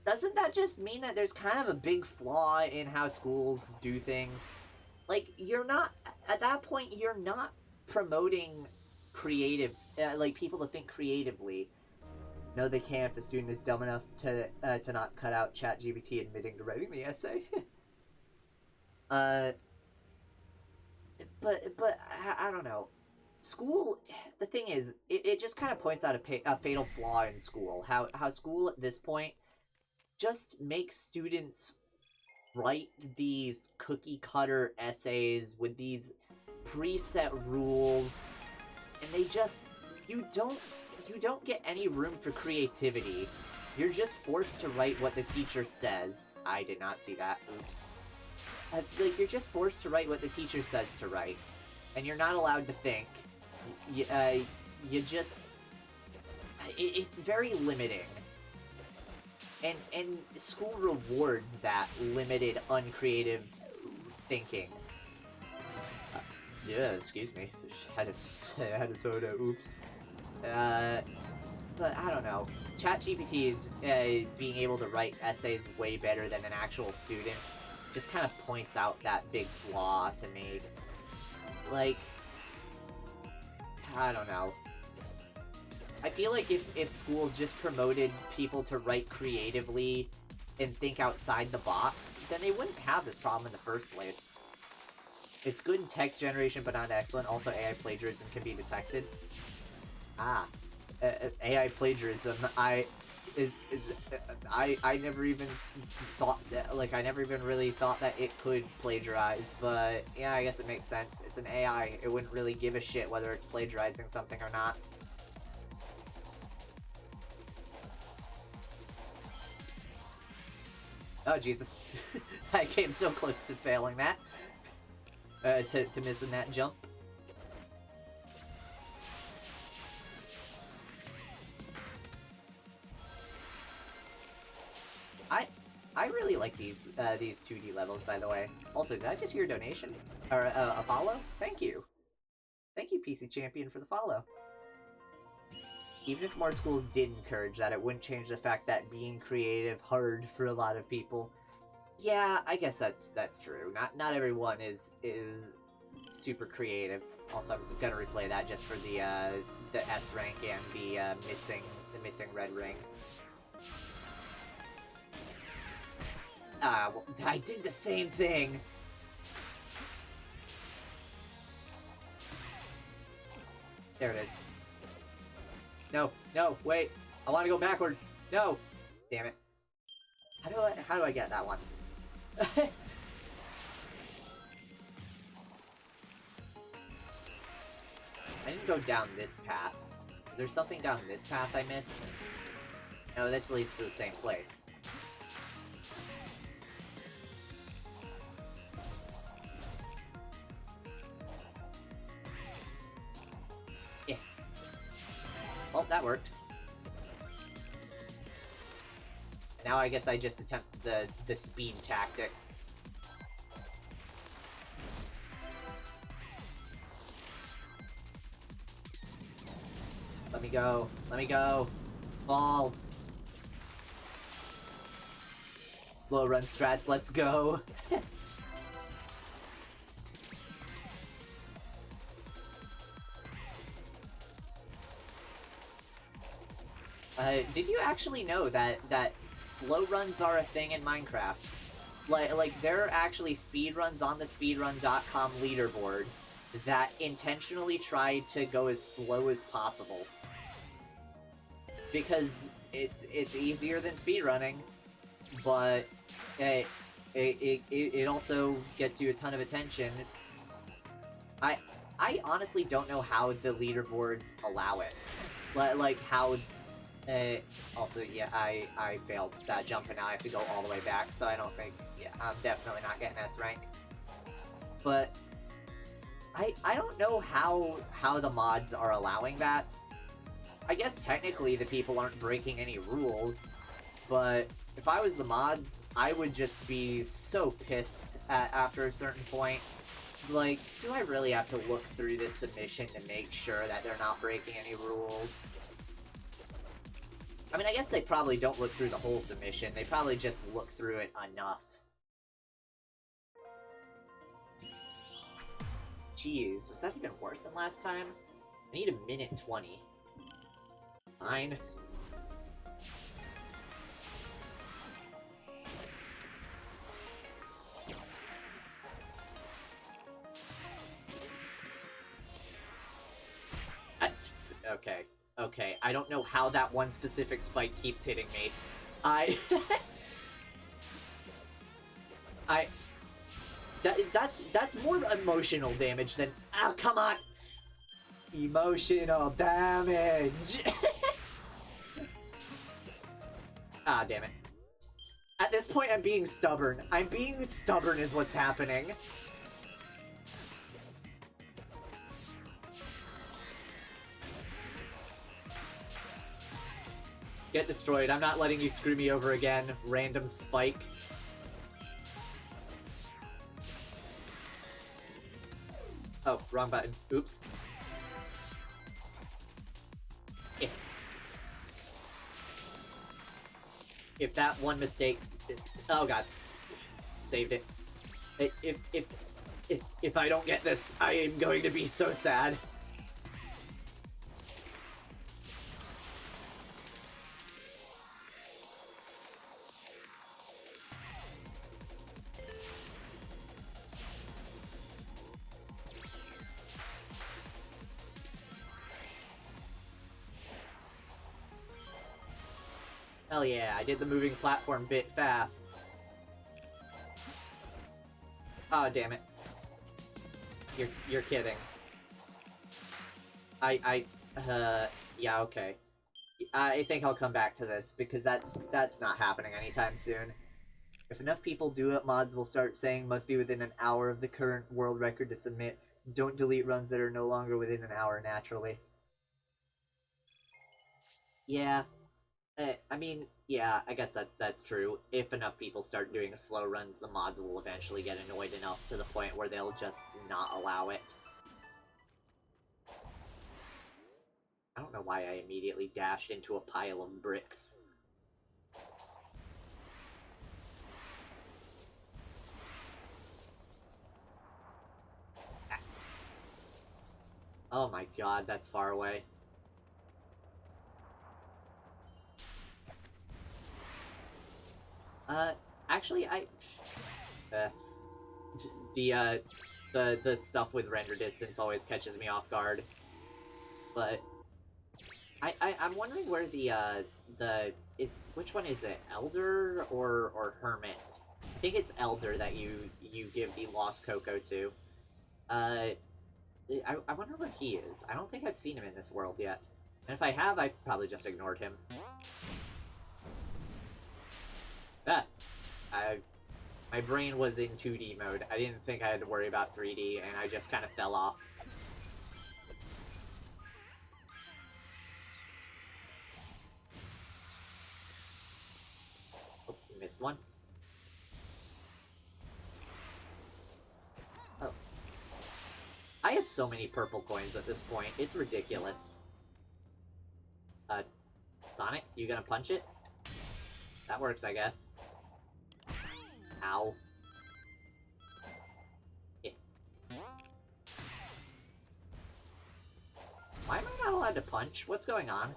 doesn't that just mean that there's kind of a big flaw in how schools do things? Like, you're not, at that point, you're not promoting like people to think creatively. No, they can't if the student is dumb enough to not cut out ChatGPT admitting to writing the essay. uh, but I don't know. School, the thing is, it just kind of points out a fatal flaw in school. How school at this point just makes students write these cookie cutter essays with these preset rules, and they just you don't get any room for creativity. You're just forced to write what the teacher says. I did not see that. Oops. Like, you're just forced to write what the teacher says to write, and you're not allowed to think. You just... It's very limiting. And school rewards that limited, uncreative thinking. Yeah, excuse me. Had a soda, oops. But I don't know. ChatGPT is being able to write essays way better than an actual student. Just kind of points out that big flaw to me. Like, I don't know. I feel like if schools just promoted people to write creatively and think outside the box, then they wouldn't have this problem in the first place. It's good in text generation, but not excellent. Also, AI plagiarism can be detected. AI plagiarism. I never even thought that. Like, I never even really thought that it could plagiarize. But yeah, I guess it makes sense. It's an AI. It wouldn't really give a shit whether it's plagiarizing something or not. Oh, Jesus. I came so close to failing that. To missing that jump. I really like these 2D levels, by the way. Also, did I just hear a donation? Or a follow? Thank you. Thank you, PC Champion, for the follow. Even if more schools did encourage that, it wouldn't change the fact that being creative hard for a lot of people. Yeah, I guess that's true. Not everyone is super creative. Also, I'm gonna replay that just for the S rank and the missing red ring. Well, I did the same thing. There it is. No, wait. I want to go backwards. No. Damn it. How do I get that one? I didn't go down this path. Is there something down this path I missed? No, this leads to the same place. Yeah. Well, that works. Now I guess I just attempt the speed tactics. Let me go. Let me go. Ball. Slow run strats, let's go. Did you actually know that slow runs are a thing in Minecraft? Like there are actually speedruns on the speedrun.com leaderboard that intentionally try to go as slow as possible. Because it's easier than speedrunning, but it also gets you a ton of attention. I honestly don't know how the leaderboards allow it. Like how... also, yeah, I failed that jump and now I have to go all the way back, so I don't think... Yeah, I'm definitely not getting S rank. But... I don't know how the mods are allowing that. I guess technically the people aren't breaking any rules, but if I was the mods, I would just be so pissed after a certain point. Like, do I really have to look through this submission to make sure that they're not breaking any rules? I mean, I guess they probably don't look through the whole submission, they probably just look through it enough. Jeez, was that even worse than last time? I need a minute 20. Fine. Okay. Okay, I don't know how that one specific spike keeps hitting me. That's more emotional damage than... Oh, come on! Emotional damage! Ah, damn it. At this point, I'm being stubborn. I'm being stubborn is what's happening. Get destroyed. I'm not letting you screw me over again. Random spike. Oh, wrong button. Oops. If that one mistake... Oh god. Saved it. If I don't get this, I am going to be so sad. Hell yeah, I did the moving platform bit fast. Oh, damn it. You're kidding. Yeah, okay. I think I'll come back to this, because that's not happening anytime soon. If enough people do it, mods will start saying must be within an hour of the current world record to submit. Don't delete runs that are no longer within an hour naturally. Yeah. I mean, yeah, I guess that's true. If enough people start doing slow runs, the mods will eventually get annoyed enough to the point where they'll just not allow it. I don't know why I immediately dashed into a pile of bricks. Oh my god, that's far away. Actually, the stuff with render distance always catches me off guard. But I'm wondering where which one is it? Elder or Hermit? I think it's Elder that you give the Lost Cocoa to. I wonder where he is. I don't think I've seen him in this world yet. And if I have, I probably just ignored him. Ah! My brain was in 2D mode. I didn't think I had to worry about 3D, and I just kind of fell off. Oh, missed one. Oh. I have so many purple coins at this point. It's ridiculous. Sonic, you gonna punch it? That works, I guess. Ow. Yeah. Why am I not allowed to punch? What's going on?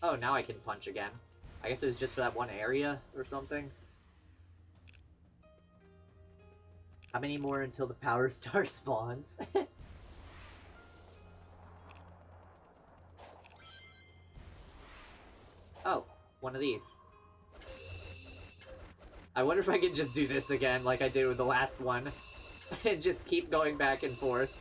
Oh, now I can punch again. I guess it was just for that one area or something. How many more until the Power Star spawns? Oh, one of these. I wonder if I can just do this again like I did with the last one. And just keep going back and forth.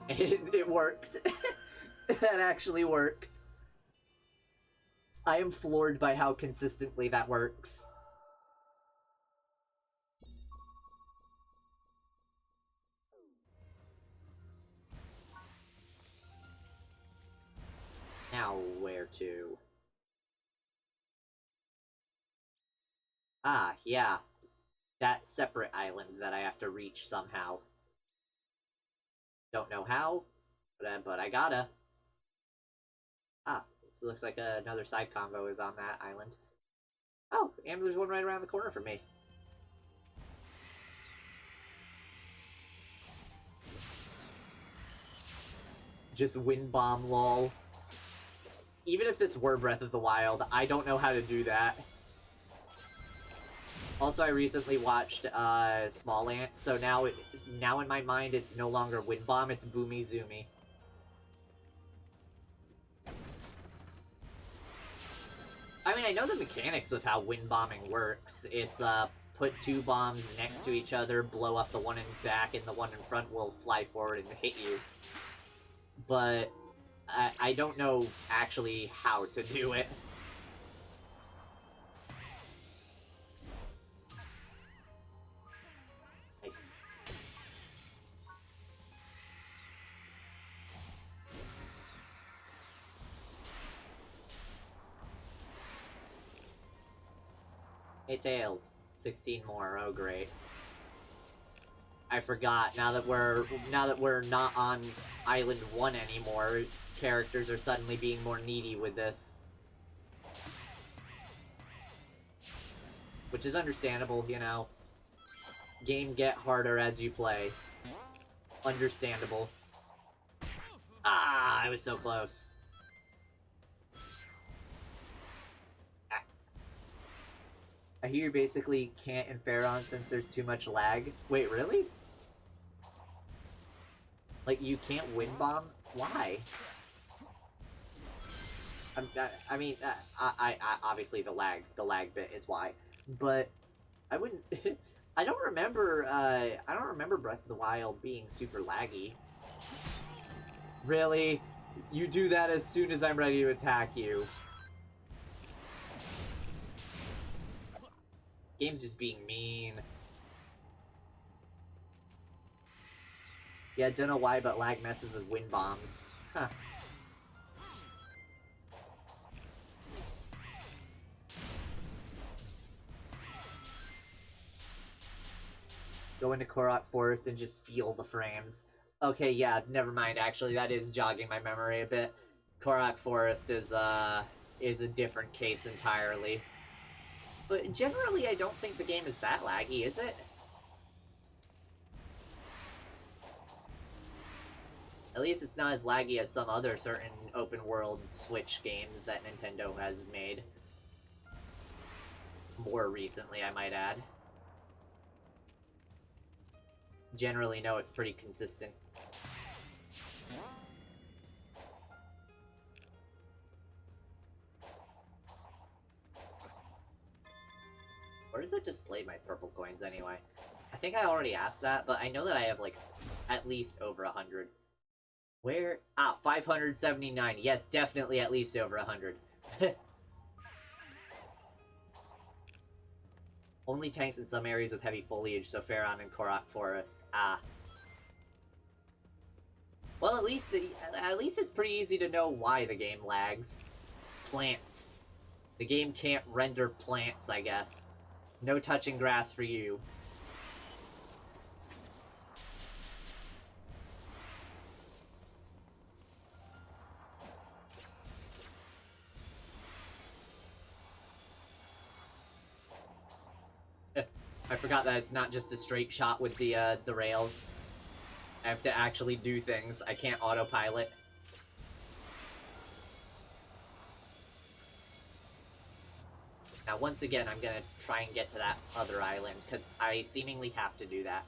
It worked. That actually worked. I am floored by how consistently that works. Now where to? Ah, yeah. That separate island that I have to reach somehow. Don't know how, but I gotta. Ah, it looks like another side combo is on that island. Oh, and there's one right around the corner from me. Just wind bomb, lol. Even if this were Breath of the Wild, I don't know how to do that. Also, I recently watched Smallant, so now in my mind it's no longer Wind Bomb, it's Boomy Zoomy. I mean, I know the mechanics of how wind bombing works. It's put two bombs next to each other, blow up the one in back, and the one in front will fly forward and hit you. But I don't know actually how to do it. Nice. Hey Tails, 16 more. Oh great. I forgot. Now that we're not on Island 1 anymore, characters are suddenly being more needy with this. Which is understandable, you know. Game get harder as you play. Understandable. Ah, I was so close. I hear you basically can't in Pharaon since there's too much lag. Wait, really? Like, you can't wind bomb? Why? I mean, obviously the lag bit is why, but I wouldn't. I don't remember. I don't remember Breath of the Wild being super laggy. Really? You do that as soon as I'm ready to attack you. Game's just being mean. Yeah, don't know why, but lag messes with wind bombs. Huh. Go into Korok Forest and just feel the frames. Okay, yeah, never mind, actually, that is jogging my memory a bit. Korok Forest is a different case entirely. But generally, I don't think the game is that laggy, is it? At least it's not as laggy as some other certain open-world Switch games that Nintendo has made. More recently, I might add. Generally, no, it's pretty consistent. Where does it display my purple coins anyway? I think I already asked that, but I know that I have, like, at least over 100. Where? Ah, 579. Yes, definitely at least over 100. Only tanks in some areas with heavy foliage, so Pharaon and Korok Forest. Ah. Well, at least it's pretty easy to know why the game lags. Plants. The game can't render plants, I guess. No touching grass for you. I forgot that it's not just a straight shot with the rails. I have to actually do things. I can't autopilot. Now, once again, I'm gonna try and get to that other island, because I seemingly have to do that.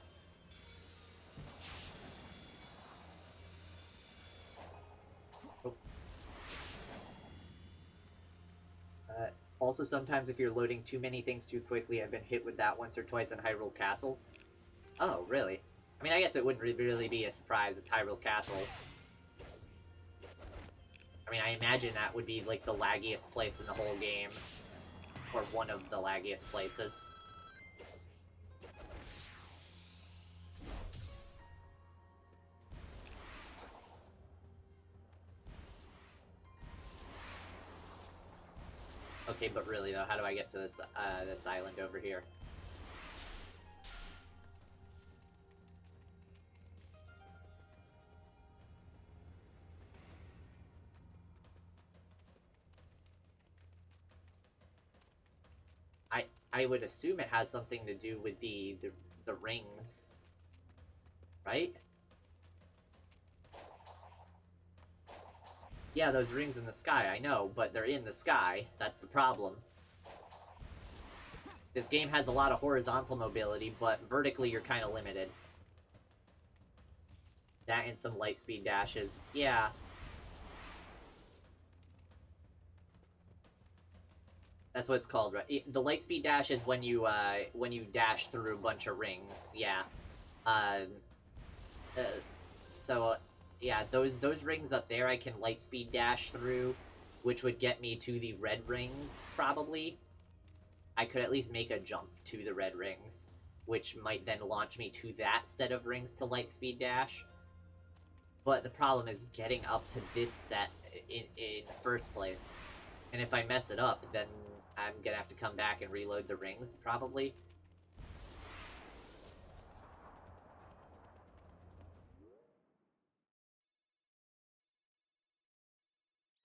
Oh. Also, sometimes if you're loading too many things too quickly, I've been hit with that once or twice in Hyrule Castle. Oh, really? I mean, I guess it wouldn't really be a surprise. It's Hyrule Castle. I mean, I imagine that would be, like, the laggiest place in the whole game. Or one of the laggiest places. Okay, but really though, how do I get to this this island over here? I would assume it has something to do with the rings, right? Yeah, those rings in the sky, I know, but they're in the sky. That's the problem. This game has a lot of horizontal mobility, but vertically you're kind of limited. That and some light speed dashes. Yeah. That's what it's called, right? The light speed dash is when you dash through a bunch of rings. Yeah. Uh, so, yeah, those rings up there I can light speed dash through, which would get me to the red rings, probably. I could at least make a jump to the red rings, which might then launch me to that set of rings to light speed dash. But the problem is getting up to this set in the first place. And if I mess it up, then I'm gonna have to come back and reload the rings, probably.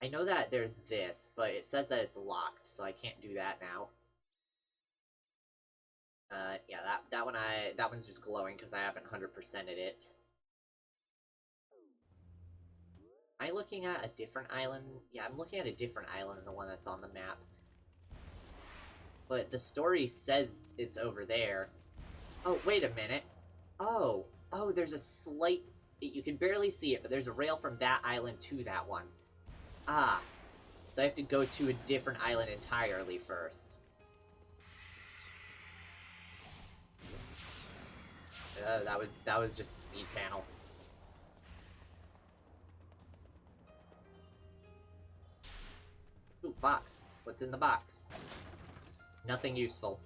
I know that there's this, but it says that it's locked, so I can't do that now. Yeah, that one's just glowing because I haven't 100%ed it. Am I looking at a different island? Yeah, I'm looking at a different island than the one that's on the map. But the story says it's over there. Oh, wait a minute. Oh, there's a slight... You can barely see it, but there's a rail from that island to that one. Ah. So I have to go to a different island entirely first. That was just a speed panel. Ooh, box. What's in the box? Nothing useful.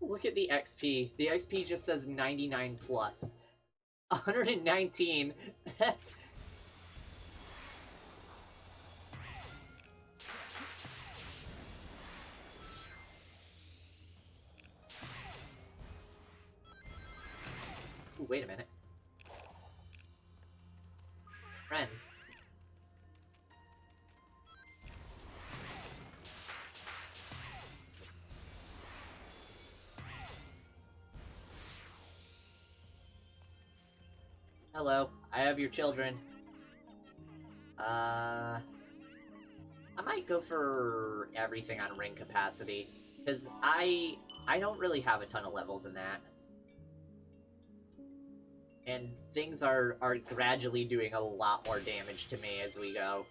Look at the XP. The XP just says 99 plus. 119. Ooh, wait a minute. Friends. Hello, I have your children. I might go for everything on ring capacity, because I don't really have a ton of levels in that. And things are gradually doing a lot more damage to me as we go.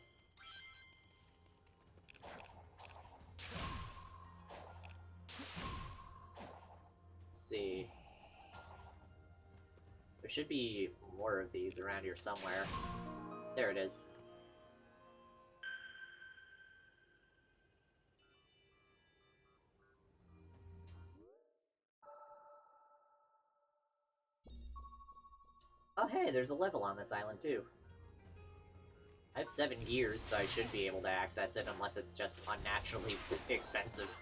Let's see. There should be more of these around here somewhere. There it is. Oh hey, there's a level on this island too. I have 7 gears, so I should be able to access it unless it's just unnaturally expensive.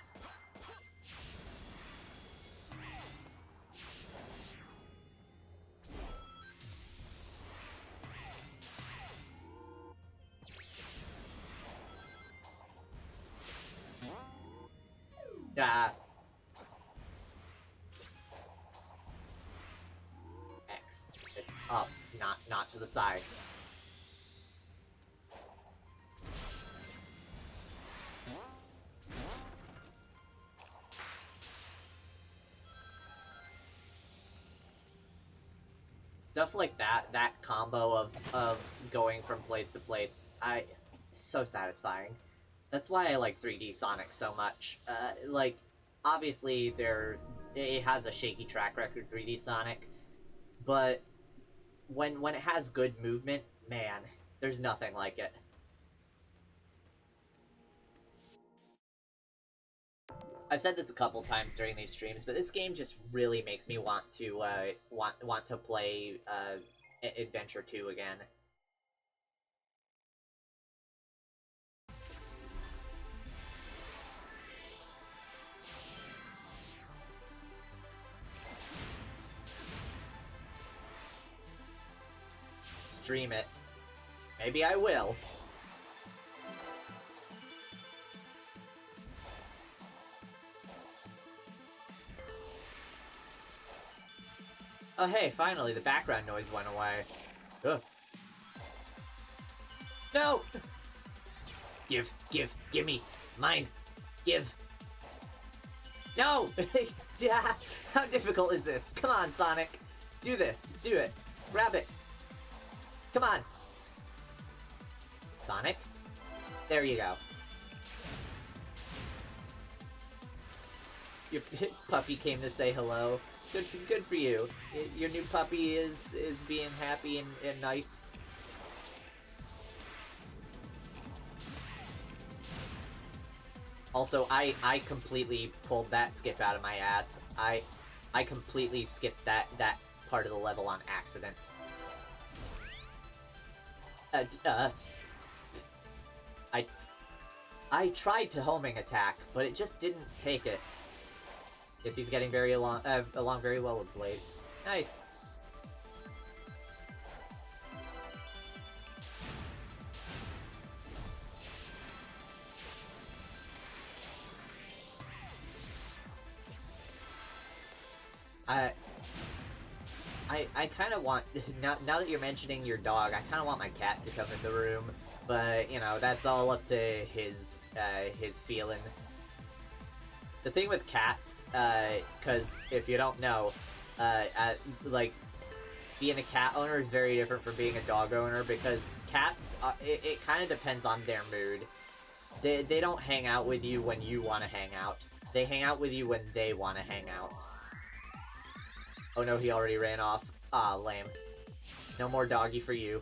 to the side. Stuff like that, that combo of going from place to place, so satisfying. That's why I like 3D Sonic so much. Like, obviously, it has a shaky track record, 3D Sonic, but when it has good movement, man, there's nothing like it. I've said this a couple times during these streams, but this game just really makes me want to play Adventure 2 again. Stream it. Maybe I will. Oh hey, finally, the background noise went away. Ugh. No! Give me! Mine! Give! No! Yeah! How difficult is this? Come on, Sonic! Do this! Do it! Grab it! Come on! Sonic? There you go. Your puppy came to say hello. Good for you. Your new puppy is being happy and nice. Also, I completely pulled that skip out of my ass. I completely skipped that part of the level on accident. I tried to homing attack, but it just didn't take it. Guess he's getting along very well with Blaze. Nice. I kind of want, now that you're mentioning your dog, I kind of want my cat to come in the room, but, you know, that's all up to his feeling. The thing with cats, because if you don't know, like, being a cat owner is very different from being a dog owner, because cats, it kind of depends on their mood. They don't hang out with you when you want to hang out. They hang out with you when they want to hang out. Oh no, he already ran off. Ah, lame. No more doggy for you.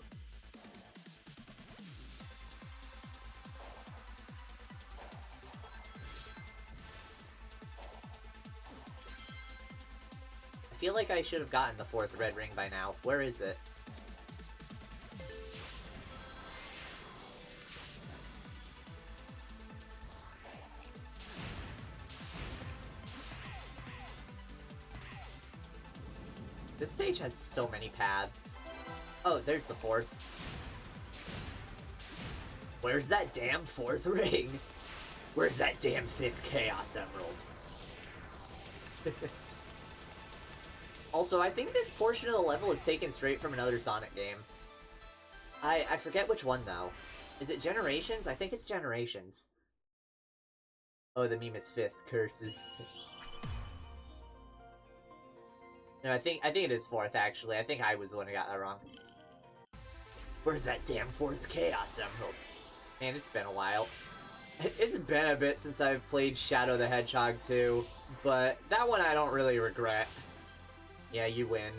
I feel like I should have gotten the 4th red ring by now. Where is it? This stage has so many paths. Oh, there's the 4th. Where's that damn 4th ring? Where's that damn 5th Chaos Emerald? Also, I think this portion of the level is taken straight from another Sonic game. I forget which one, though. Is it Generations? I think it's Generations. Oh, the meme is 5th. Curses. No, I think it is 4th, actually. I think I was the one who got that wrong. Where's that damn 4th Chaos Emerald? Man, it's been a while. It's been a bit since I've played Shadow the Hedgehog 2, but that one I don't really regret. Yeah, you win.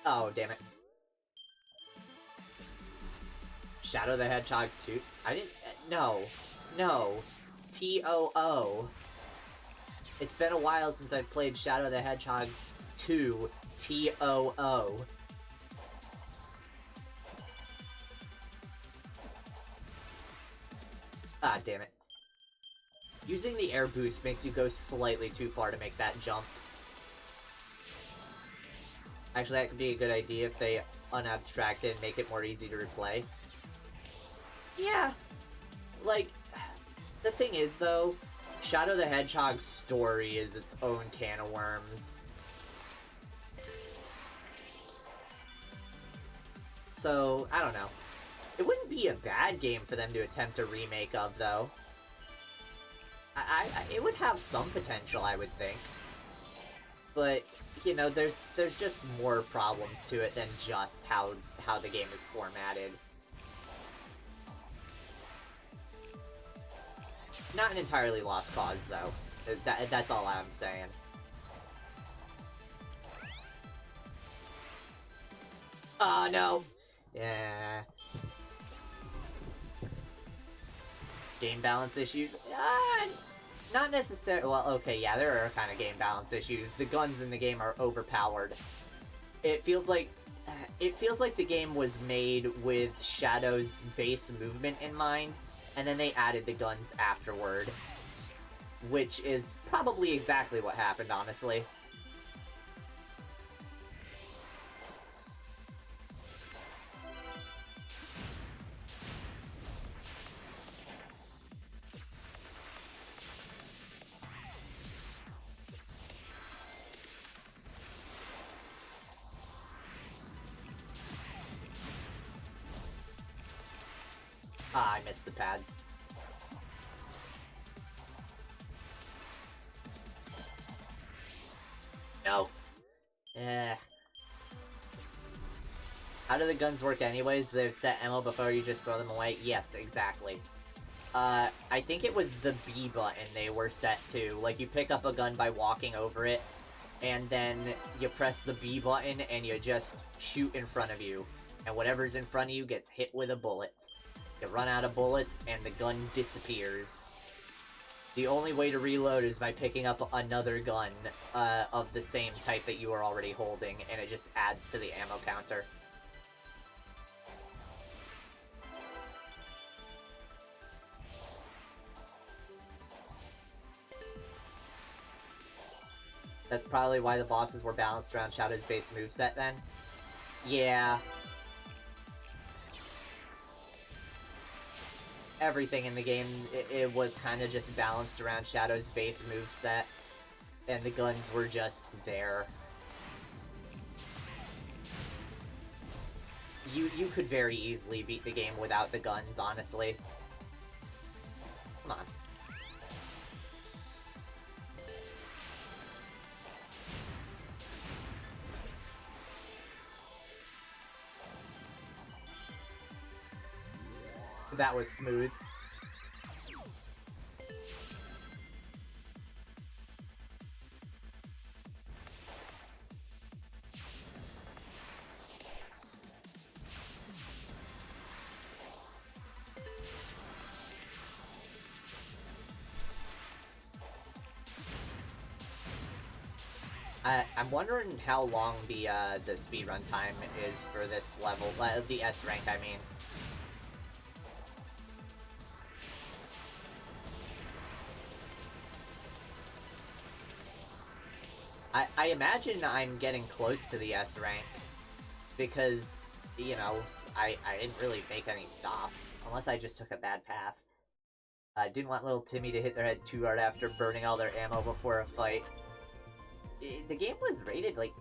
Oh, damn it. Shadow the Hedgehog 2? I didn't... No. No. T-O-O. It's been a while since I've played Shadow the Hedgehog 2. T-O-O. Ah, damn it. Using the air boost makes you go slightly too far to make that jump. Actually, that could be a good idea if they unabstract it and make it more easy to replay. Yeah. Like, the thing is, though, Shadow the Hedgehog's story is its own can of worms. So, I don't know. It wouldn't be a bad game for them to attempt a remake of, though. It would have some potential, I would think. But, you know, there's just more problems to it than just how the game is formatted. Not an entirely lost cause, though. That's all I'm saying. Oh, no! Yeah. Game balance issues? Not necessarily. Well, okay, yeah, there are kind of game balance issues. The guns in the game are overpowered. It feels like the game was made with Shadow's base movement in mind, and then they added the guns afterward. Which is probably exactly what happened, honestly. Ah, I missed the pads. No! How do the guns work anyways? They've set ammo before you just throw them away? Yes, exactly. I think it was the B button they were set to. Like, you pick up a gun by walking over it, and then you press the B button and you just shoot in front of you. And whatever's in front of you gets hit with a bullet. You run out of bullets, and the gun disappears. The only way to reload is by picking up another gun of the same type that you were already holding, and it just adds to the ammo counter. That's probably why the bosses were balanced around Shadow's base moveset then? Yeah. Everything in the game, it was kind of just balanced around Shadow's base moveset, and the guns were just there. You could very easily beat the game without the guns, honestly. Come on. That was smooth. I'm wondering how long the speedrun time is for this level, the S rank, I mean. I imagine I'm getting close to the S rank, because, you know, I didn't really make any stops, unless I just took a bad path. I didn't want little Timmy to hit their head too hard after burning all their ammo before a fight. The game was rated, like,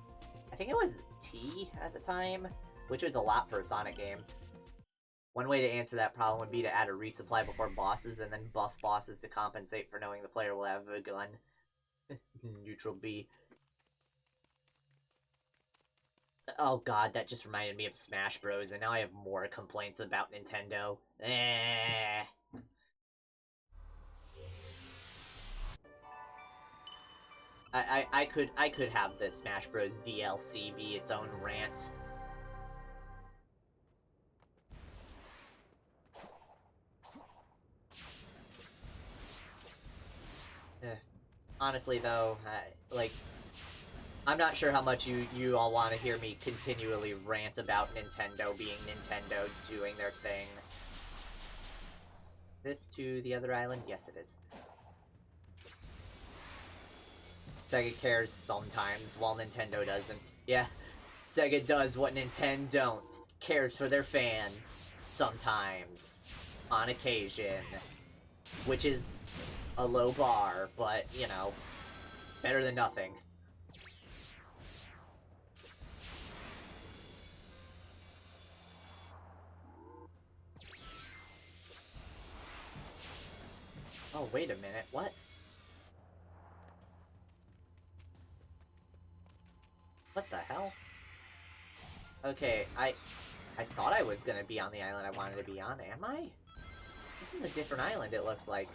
I think it was T at the time, which was a lot for a Sonic game. One way to answer that problem would be to add a resupply before bosses, and then buff bosses to compensate for knowing the player will have a gun. Neutral B. Oh god, that just reminded me of Smash Bros, and now I have more complaints about Nintendo. I could have the Smash Bros DLC be its own rant. Honestly, though, like, I'm not sure how much you all want to hear me continually rant about Nintendo being Nintendo doing their thing. This to the other island? Yes, it is. Sega cares sometimes, while Nintendo doesn't. Yeah, Sega does what Nintendo don't. Cares for their fans. Sometimes. On occasion. Which is a low bar, but, you know, it's better than nothing. Oh, wait a minute, what? What the hell? Okay, I thought I was gonna be on the island I wanted to be on, am I? This is a different island, it looks like.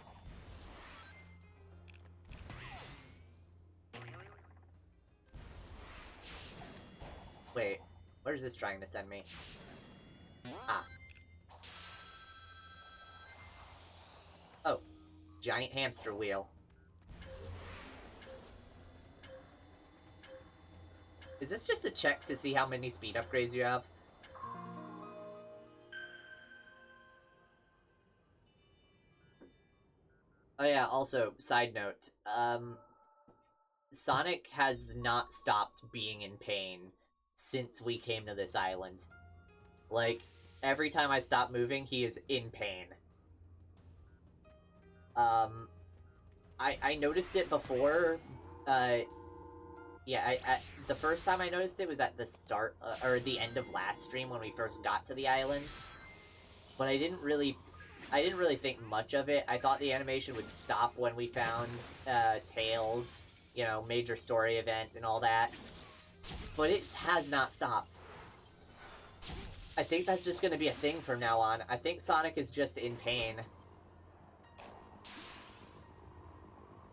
Wait, where's this trying to send me? Ah. Oh, giant hamster wheel. Is this just a check to see how many speed upgrades you have? Oh yeah, also, side note, Sonic has not stopped being in pain since we came to this island. Like, every time I stop moving, he is in pain. I noticed it before, yeah, the first time I noticed it was at the start, or the end of last stream when we first got to the island. But I didn't really think much of it. I thought the animation would stop when we found, Tails, you know, major story event and all that. But it has not stopped. I think that's just gonna be a thing from now on. I think Sonic is just in pain.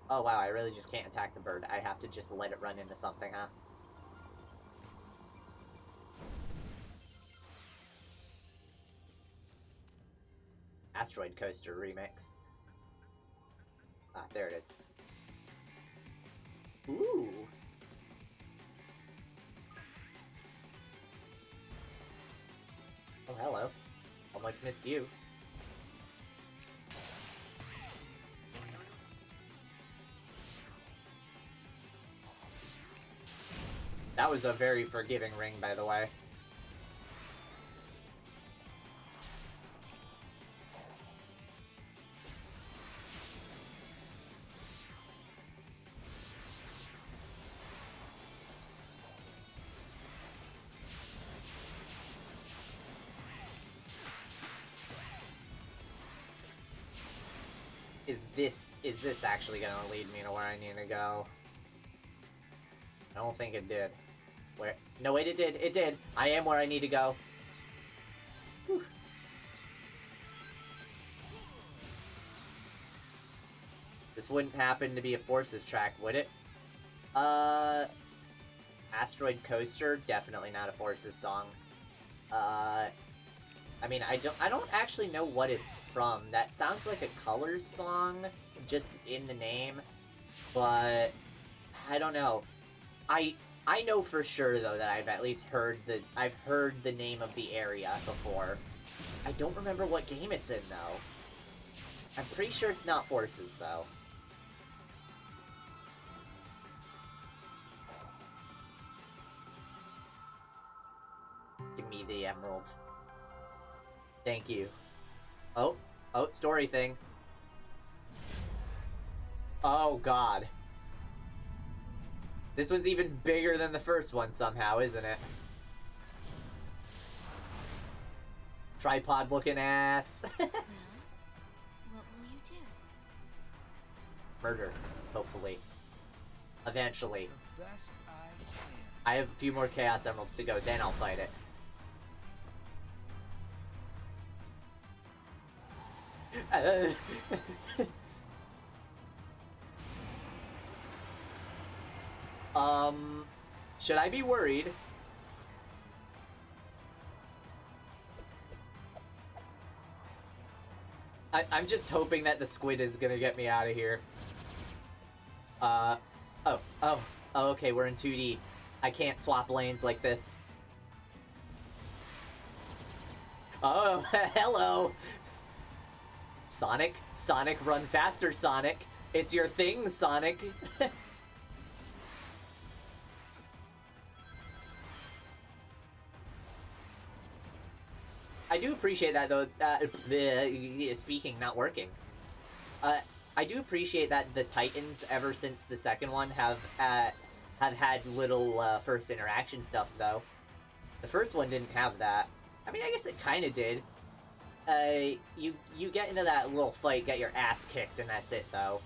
Oh wow, I really just can't attack the bird. I have to just let it run into something, huh? Asteroid Coaster Remix. Ah, there it is. Ooh! Oh, hello. Almost missed you. That was a very forgiving ring, by the way. Is this actually gonna lead me to where I need to go? I don't think it did. Where? No, wait, it did. It did. I am where I need to go. Whew. This wouldn't happen to be a Forces track, would it? Asteroid Coaster, definitely not a Forces song. I mean, I don't actually know what it's from. That sounds like a Colors song, just in the name, but I don't know. I know for sure though that I've at least heard the name of the area before. I don't remember what game it's in though. I'm pretty sure it's not Forces though. Give me the emerald. Thank you. Oh, story thing. Oh god. This one's even bigger than the first one somehow, isn't it? Tripod looking ass. Well, what will you do? Murder, hopefully. Eventually. The best I can. I have a few more Chaos Emeralds to go, then I'll fight it. Should I be worried? I'm just hoping that the squid is gonna get me out of here. Oh, okay, we're in 2D. I can't swap lanes like this. Oh, hello! Sonic, run faster, Sonic! It's your thing, Sonic! I do appreciate that, though, speaking, not working. I do appreciate that the Titans, ever since the second one, have had little first interaction stuff though. The first one didn't have that. I mean, I guess it kind of did. You get into that little fight, get your ass kicked, and that's it though.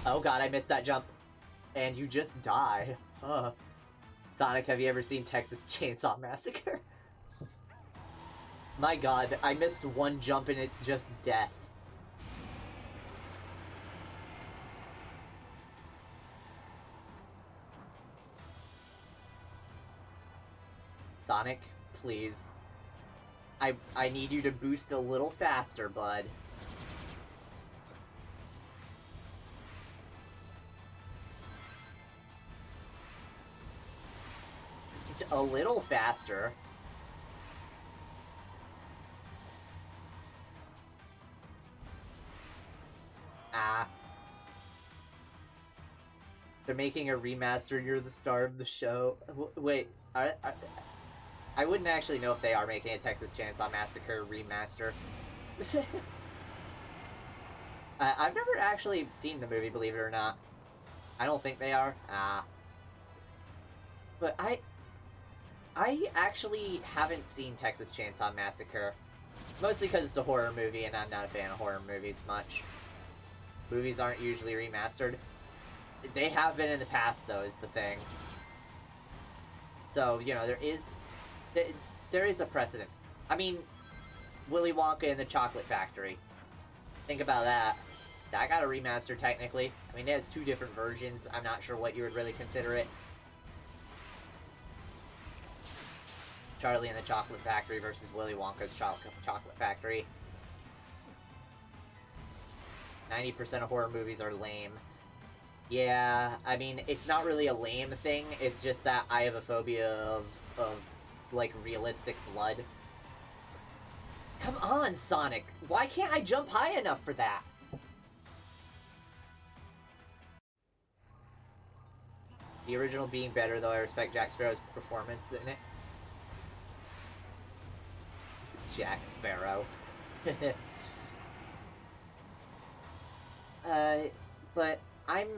Oh god, I missed that jump. And you just die. Ugh. Sonic, have you ever seen Texas Chainsaw Massacre? My god, I missed one jump and it's just death. Sonic, please. I need you to boost a little faster, bud. A little faster. Ah. They're making a remaster, you're the star of the show. Wait, I wouldn't actually know if they are making a Texas Chainsaw Massacre remaster. I've never actually seen the movie, believe it or not. I don't think they are. Ah. But I actually haven't seen Texas Chainsaw Massacre. Mostly because it's a horror movie, and I'm not a fan of horror movies much. Movies aren't usually remastered. They have been in the past, though, is the thing. So, you know, there is a precedent. I mean, Willy Wonka and the Chocolate Factory. Think about that. That got a remaster, technically. I mean, it has two different versions. I'm not sure what you would really consider it. Charlie and the Chocolate Factory versus Willy Wonka's Chocolate Factory. 90% of horror movies are lame. Yeah, I mean, it's not really a lame thing, it's just that I have a phobia of like, realistic blood. Come on, Sonic! Why can't I jump high enough for that? The original being better, though I respect Jack Sparrow's performance in it. Jack Sparrow. But I'm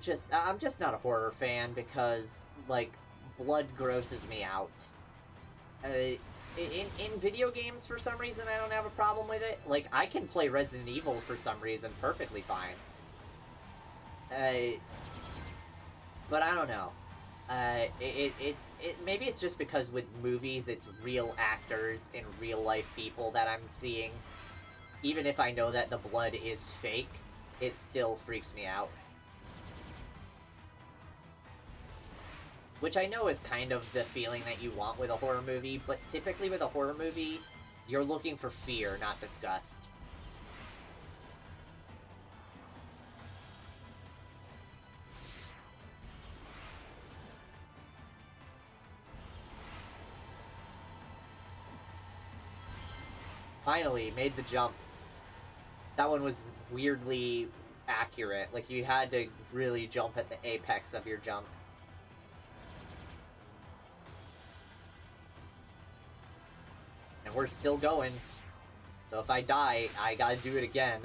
just not a horror fan because, like, blood grosses me out. In video games, for some reason, I don't have a problem with it. Like, I can play Resident Evil for some reason perfectly fine. But I don't know. Maybe it's just because with movies, it's real actors and real life people that I'm seeing. Even if I know that the blood is fake, it still freaks me out. Which I know is kind of the feeling that you want with a horror movie, but typically with a horror movie, you're looking for fear, not disgust. Finally, made the jump. That one was weirdly accurate. Like, you had to really jump at the apex of your jump. And we're still going. So if I die, I gotta do it again.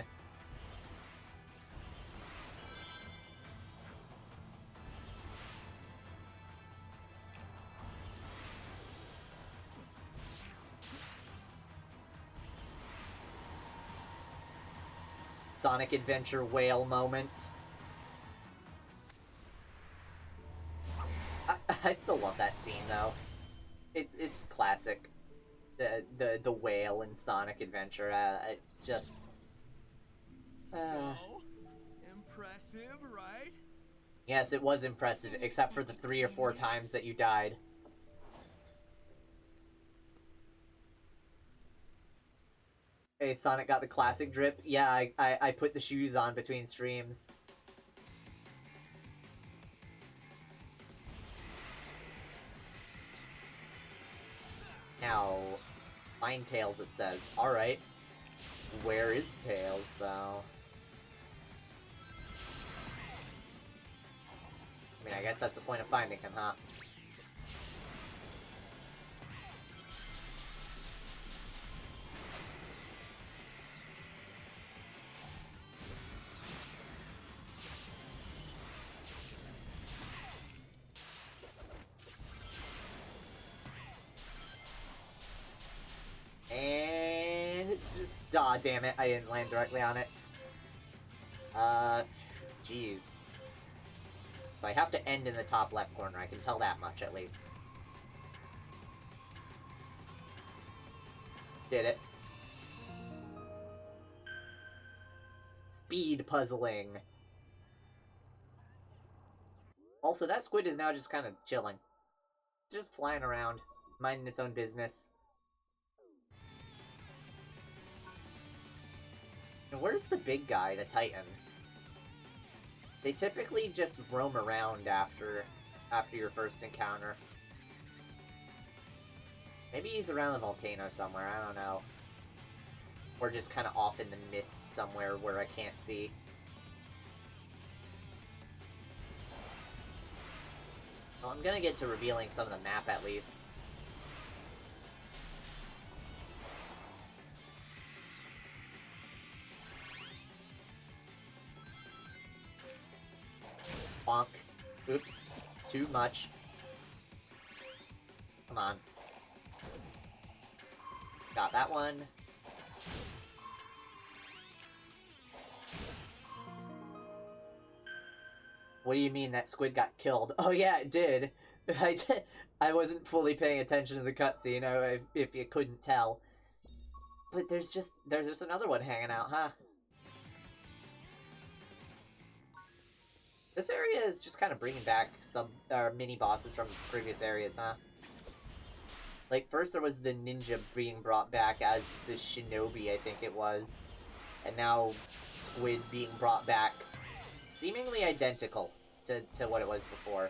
Sonic Adventure whale moment. I still love that scene though. It's classic. The whale in Sonic Adventure. It's just. So impressive, right? Yes, it was impressive, except for the 3 or 4 times that you died. Hey, Sonic got the classic drip. Yeah, I put the shoes on between streams. Now, find Tails, it says. Alright. Where is Tails, though? I mean, I guess that's the point of finding him, huh? Aw, damn it, I didn't land directly on it. Jeez. So I have to end in the top left corner, I can tell that much at least. Did it. Speed puzzling. Also, that squid is now just kind of chilling. Just flying around, minding its own business. And where's the big guy, the Titan? They typically just roam around after your first encounter. Maybe he's around the volcano somewhere, I don't know. Or just kind of off in the mist somewhere where I can't see. Well, I'm gonna get to revealing some of the map at least. Bonk. Oop. Too much. Come on. Got that one. What do you mean that squid got killed? Oh yeah, it did. I wasn't fully paying attention to the cutscene, if you couldn't tell. But there's just another one hanging out, huh? This area is just kind of bringing back some mini bosses from previous areas, huh? Like, first there was the ninja being brought back as the shinobi, I think it was. And now squid being brought back, seemingly identical to what it was before.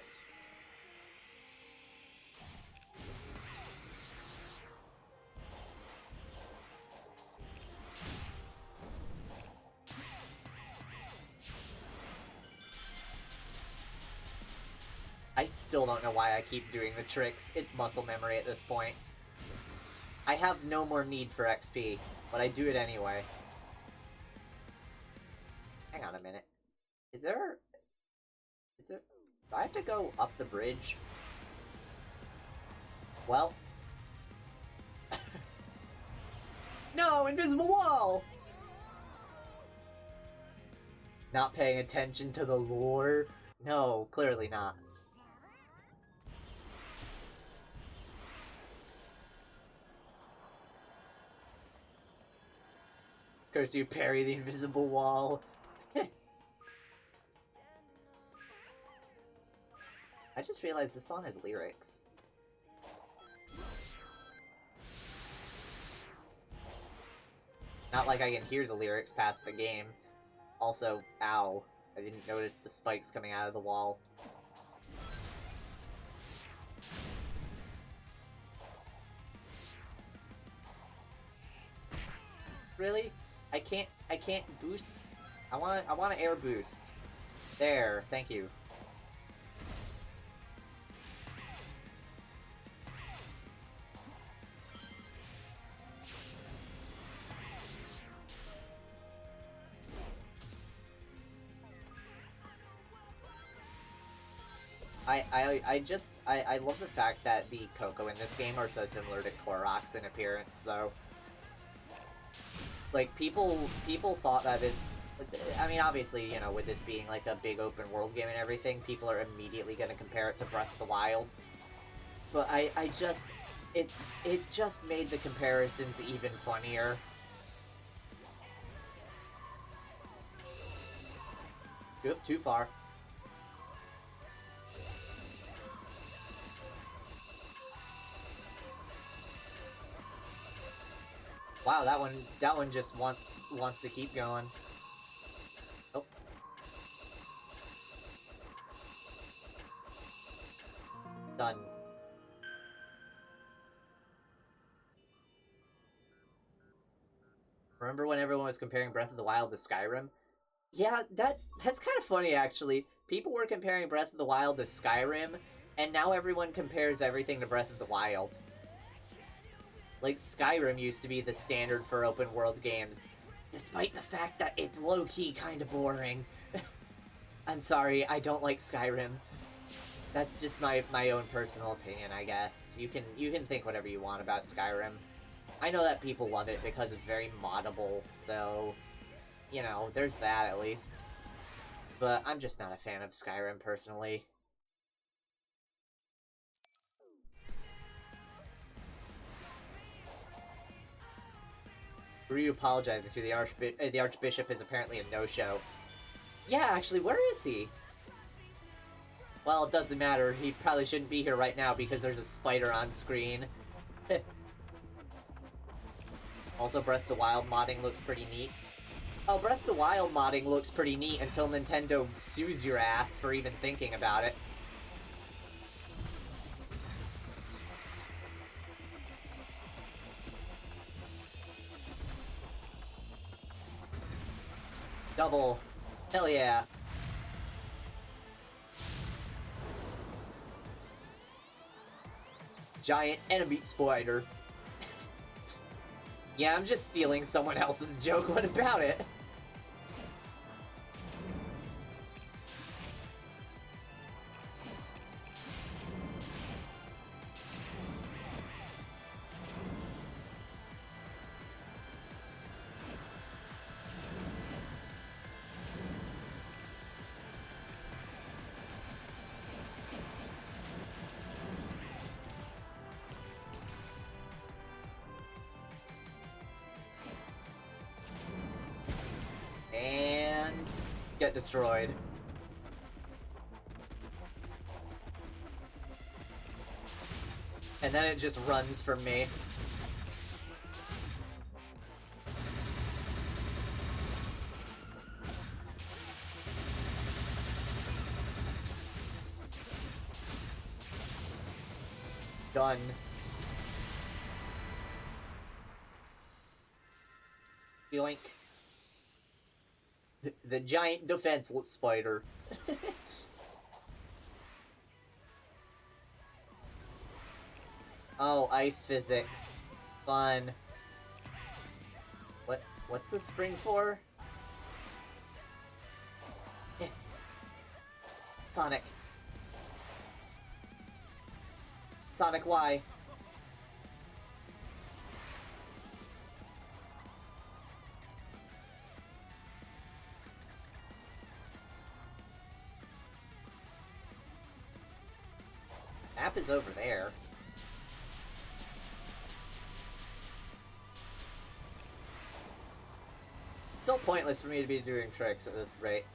I still don't know why I keep doing the tricks. It's muscle memory at this point. I have no more need for XP, but I do it anyway. Hang on a minute. Is there... do I have to go up the bridge? Well... No! Invisible wall! Not paying attention to the lore? No, clearly not. Of course you parry the invisible wall. I just realized this song has lyrics. Not like I can hear the lyrics past the game. Also, ow. I didn't notice the spikes coming out of the wall. Really? I can't boost? I want to air boost. There, thank you. I love the fact that the Coco in this game are so similar to Koroks in appearance, though. Like, people thought that this... I mean, obviously, you know, with this being, like, a big open world game and everything, people are immediately gonna compare it to Breath of the Wild. But it just made the comparisons even funnier. Oop, too far. Wow, that one just wants to keep going. Oh. Done. Remember when everyone was comparing Breath of the Wild to Skyrim? Yeah, that's kind of funny actually. People were comparing Breath of the Wild to Skyrim, and now everyone compares everything to Breath of the Wild. Like, Skyrim used to be the standard for open world games, despite the fact that it's low-key kind of boring. I'm sorry, I don't like Skyrim. That's just my own personal opinion, I guess. You can think whatever you want about Skyrim. I know that people love it because it's very moddable, so, you know, there's that at least. But I'm just not a fan of Skyrim, personally. Ryu apologizing to the Archbishop is apparently a no-show. Yeah, actually, where is he? Well, it doesn't matter. He probably shouldn't be here right now because there's a spider on screen. Also, Breath of the Wild modding looks pretty neat. Oh, Breath of the Wild modding looks pretty neat until Nintendo sues your ass for even thinking about it. Double. Hell yeah. Giant enemy spider. Yeah, I'm just stealing someone else's joke. What about it? And get destroyed. And then it just runs from me. Done. Yoink. The giant defenseless spider. Oh, ice physics. Fun. What's the spring for? Sonic. Sonic, why? Map is over there. Still pointless for me to be doing tricks at this rate.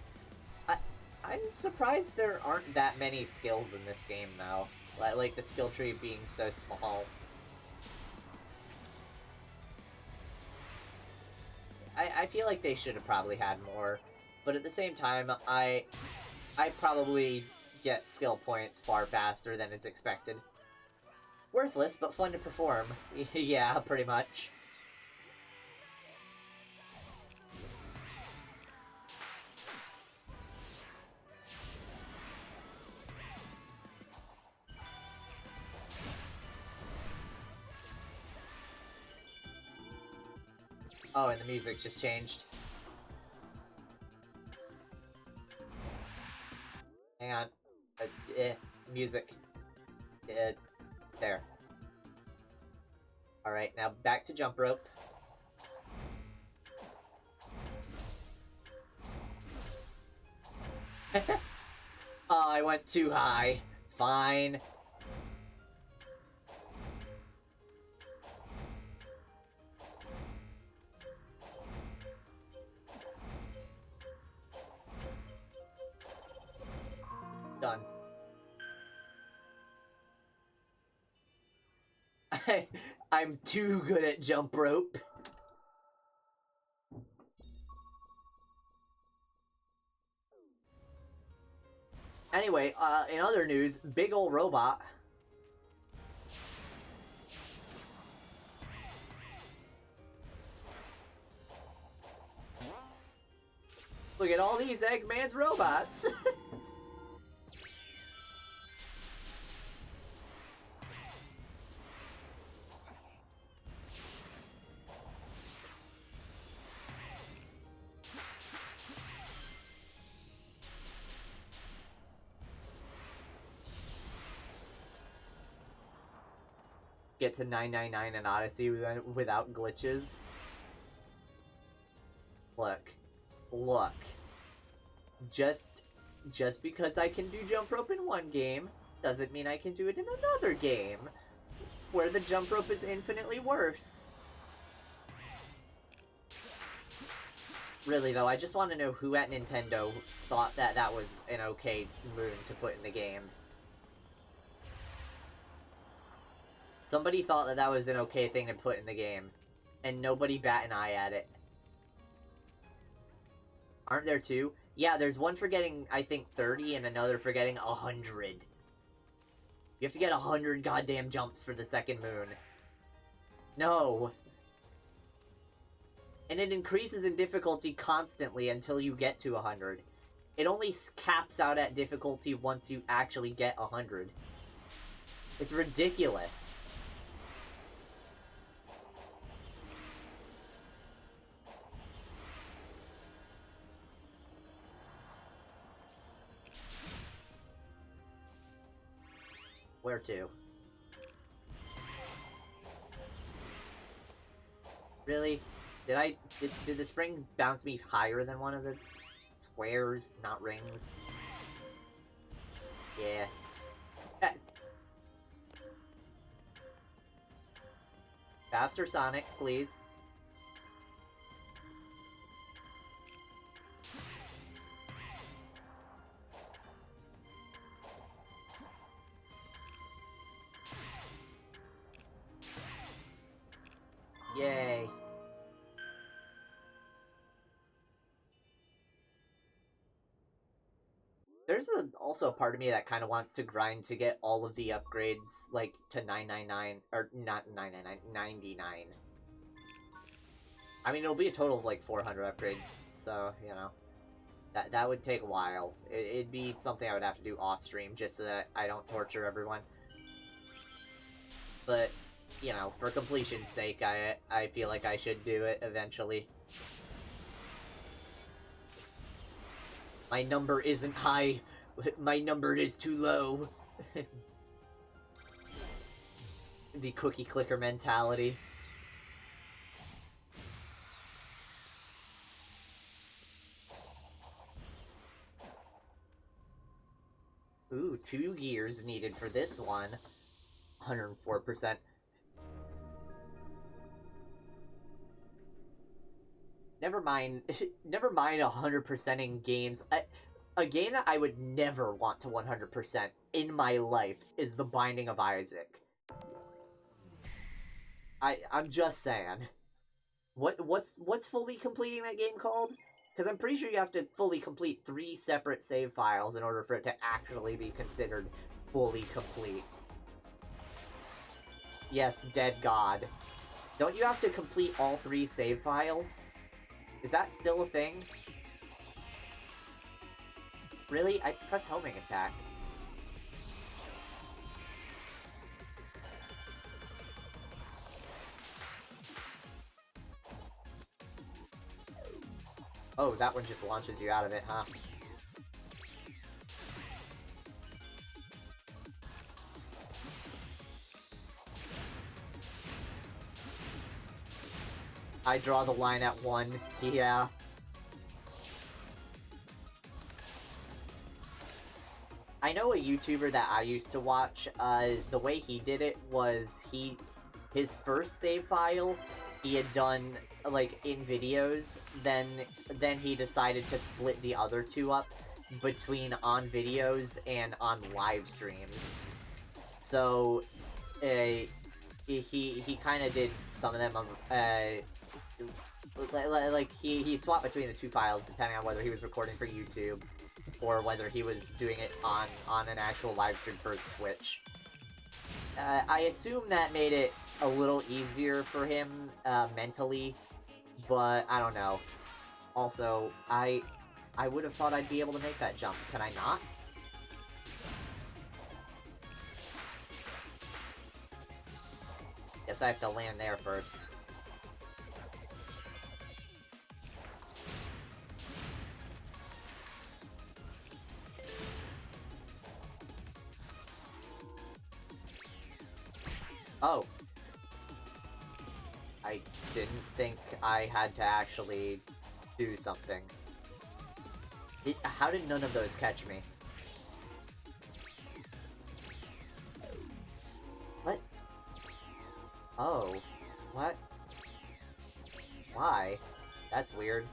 I'm surprised there aren't that many skills in this game, though. Like the skill tree being so small. I feel like they should have probably had more, but at the same time, I probably get skill points far faster than is expected. Worthless, but fun to perform. Yeah, pretty much. Oh, and the music just changed. Hang on. Music. There. Alright, now back to jump rope. Oh, I went too high. Fine. Done. I'm too good at jump rope. Anyway, in other news, big ol' robot. Look at all these Eggman's robots. get to 999 in Odyssey without glitches. Look. Just because I can do jump rope in one game doesn't mean I can do it in another game, where the jump rope is infinitely worse. Really though, I just want to know who at Nintendo thought that that was an okay moon to put in the game. Somebody thought that that was an okay thing to put in the game, and nobody bat an eye at it. Aren't there two? Yeah, there's one for getting, I think, 30, and another for getting 100. You have to get 100 goddamn jumps for the second moon. No. And it increases in difficulty constantly until you get to 100. It only caps out at difficulty once you actually get 100. It's ridiculous. Where to? Really? Did the spring bounce me higher than one of the squares, not rings? Yeah. Faster Sonic, please. Yay. There's also a part of me that kind of wants to grind to get all of the upgrades, like, to 999, or not 999, 99. I mean, it'll be a total of, like, 400 upgrades, so, you know. That would take a while. It'd be something I would have to do off-stream, just so that I don't torture everyone. But, you know, for completion's sake, I feel like I should do it eventually. My number isn't high. My number is too low. The cookie clicker mentality. Ooh, 2 gears needed for this one. 104%. Never mind 100%ing games. A game that I would never want to 100% in my life is The Binding of Isaac. I'm just saying. What's fully completing that game called? Because I'm pretty sure you have to fully complete 3 separate save files in order for it to actually be considered fully complete. Yes, Dead God. Don't you have to complete all 3 save files? Is that still a thing? Really? I press homing attack. Oh, that one just launches you out of it, huh? I draw the line at 1. Yeah. I know a YouTuber that I used to watch, the way he did it was his first save file, he had done, like, in videos, then he decided to split the other 2 up between on videos and on live streams. So, he kind of did some of them, like, he swapped between the 2 files depending on whether he was recording for YouTube or whether he was doing it on an actual live stream for his Twitch. I assume that made it a little easier for him, mentally, but I don't know. Also, I would have thought I'd be able to make that jump. Can I not? Guess I have to land there first. Oh, I didn't think I had to actually do something. How did none of those catch me? What? Oh. What? Why? That's weird.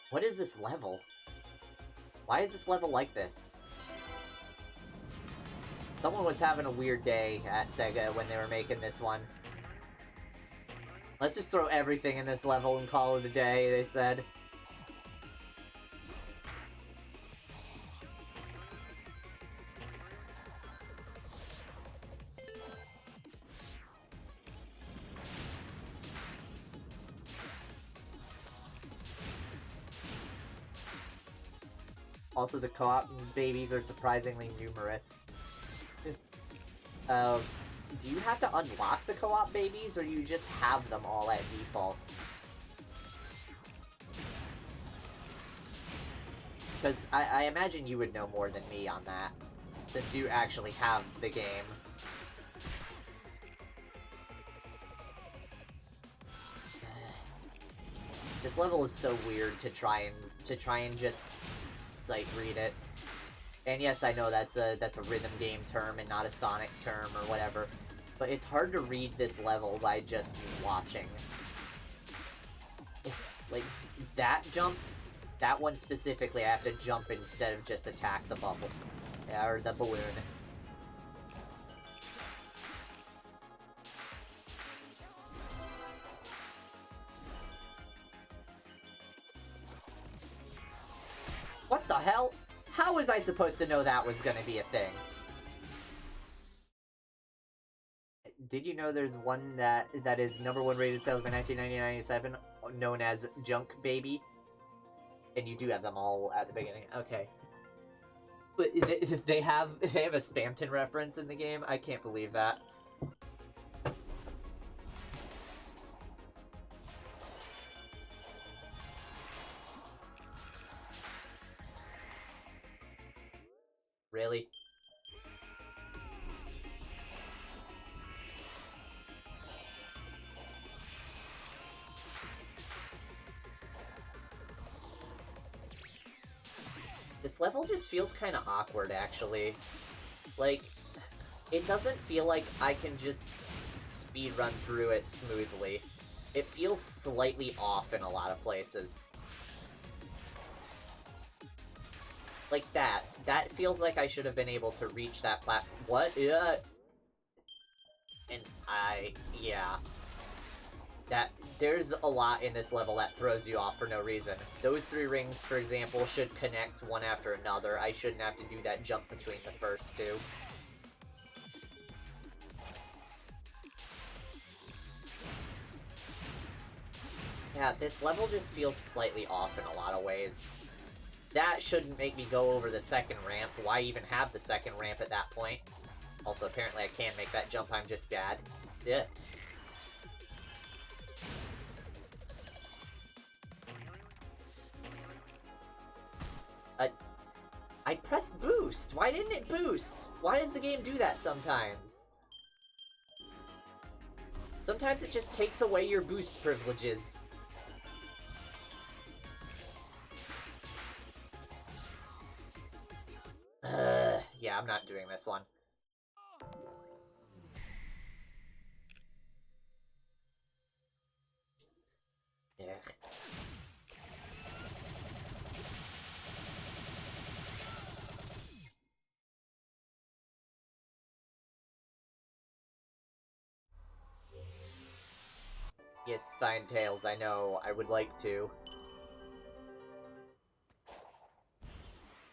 What is this level? Why is this level like this? Someone was having a weird day at Sega when they were making this one. Let's just throw everything in this level and call it a day, they said. Also, the co-op babies are surprisingly numerous. Do you have to unlock the co-op babies, or you just have them all at default? Because I imagine you would know more than me on that, since you actually have the game. This level is so weird to try and just sight read it. And yes, I know that's a rhythm game term and not a Sonic term or whatever, but it's hard to read this level by just watching. Like, that jump, that one specifically, I have to jump instead of just attack the bubble. Yeah, or the balloon. What the hell? How was I supposed to know that was gonna be a thing? Did you know there's one that is #1 rated sales by 1997, known as Junk Baby? And you do have them all at the beginning. Okay. But they have a Spamton reference in the game? I can't believe that. Really? This level just feels kind of awkward, actually. Like, it doesn't feel like I can just speedrun through it smoothly. It feels slightly off in a lot of places. Like that. That feels like I should have been able to reach that what? And yeah. There's a lot in this level that throws you off for no reason. Those 3 rings, for example, should connect one after another. I shouldn't have to do that jump between the first 2. Yeah, this level just feels slightly off in a lot of ways. That shouldn't make me go over the second ramp. Why even have the second ramp at that point? Also, apparently I can make that jump, I'm just bad. Yeah. I pressed boost! Why didn't it boost? Why does the game do that sometimes? Sometimes it just takes away your boost privileges. Yeah, I'm not doing this one. Yeah. Yes, Fine Tails, I know. I would like to.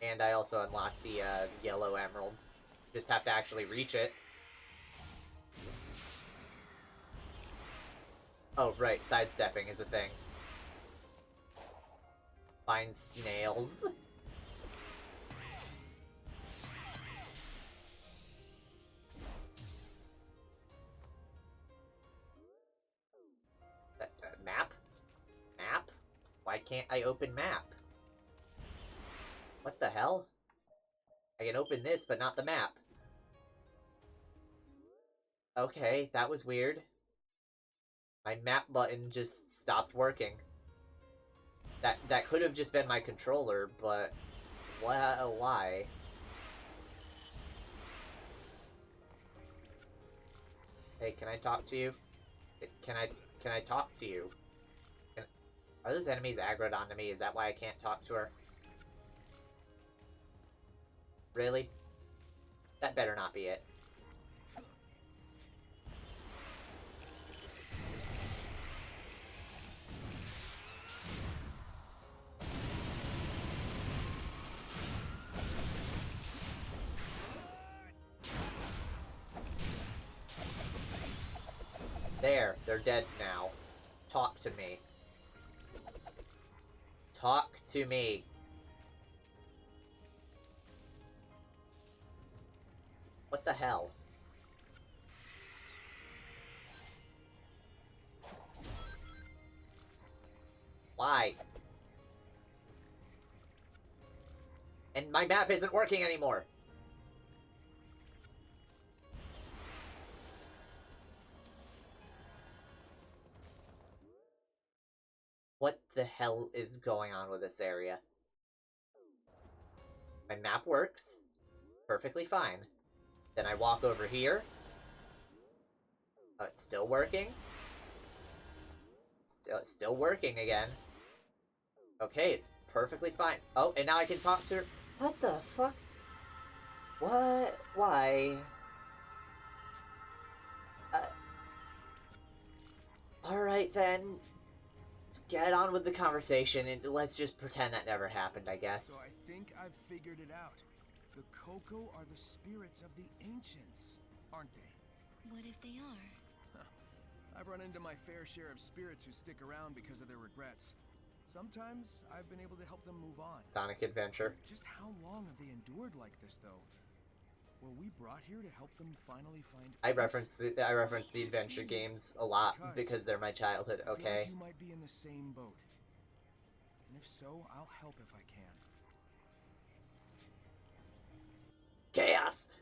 And I also unlocked the yellow emeralds. Just have to actually reach it. Oh, right, sidestepping is a thing. Find snails. Map? Map? Why can't I open map? What the hell? I can open this, but not the map. Okay, that was weird. My map button just stopped working. That could have just been my controller, but why? Hey, can I talk to you? Can I talk to you? Are those enemies aggroed onto me? Is that why I can't talk to her? Really? That better not be it. There, they're dead now. Talk to me. Talk to me. What the hell? Why? And my map isn't working anymore. What the hell is going on with this area? My map works perfectly fine. Then I walk over here. Oh, it's still working. Still working again. Okay, it's perfectly fine. Oh, and now I can talk to her. What the fuck? What? Why? Alright then. Let's get on with the conversation and let's just pretend that never happened, I guess. So I think I've figured it out. The Koko are the spirits of the ancients, aren't they? What if they are? I've run into my fair share of spirits who stick around because of their regrets. Sometimes I've been able to help them move on. Sonic Adventure. Just how long have they endured like this, though? Were we brought here to help them finally find I peace? reference the adventure games a lot because they're my childhood, I feel like okay? you might be in the same boat. And if so, I'll help if I can. Chaos!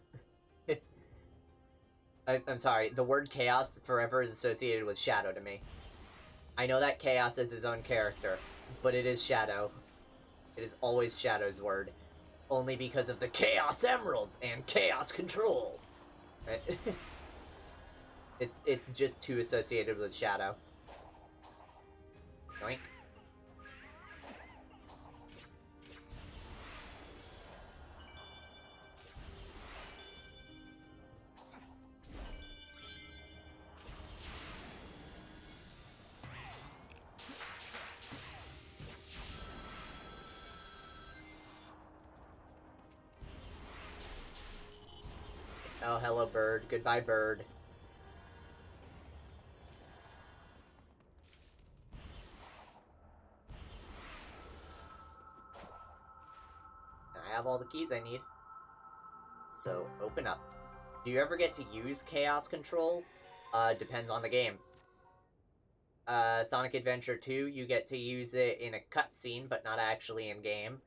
I'm sorry, the word chaos forever is associated with Shadow to me. I know that Chaos is his own character, but it is Shadow. It is always Shadow's word. Only because of the Chaos Emeralds and Chaos Control. It's just too associated with Shadow. Yoink. Oh, hello, bird. Goodbye, bird. I have all the keys I need. So, open up. Do you ever get to use Chaos Control? Depends on the game. Sonic Adventure 2, you get to use it in a cutscene, but not actually in-game.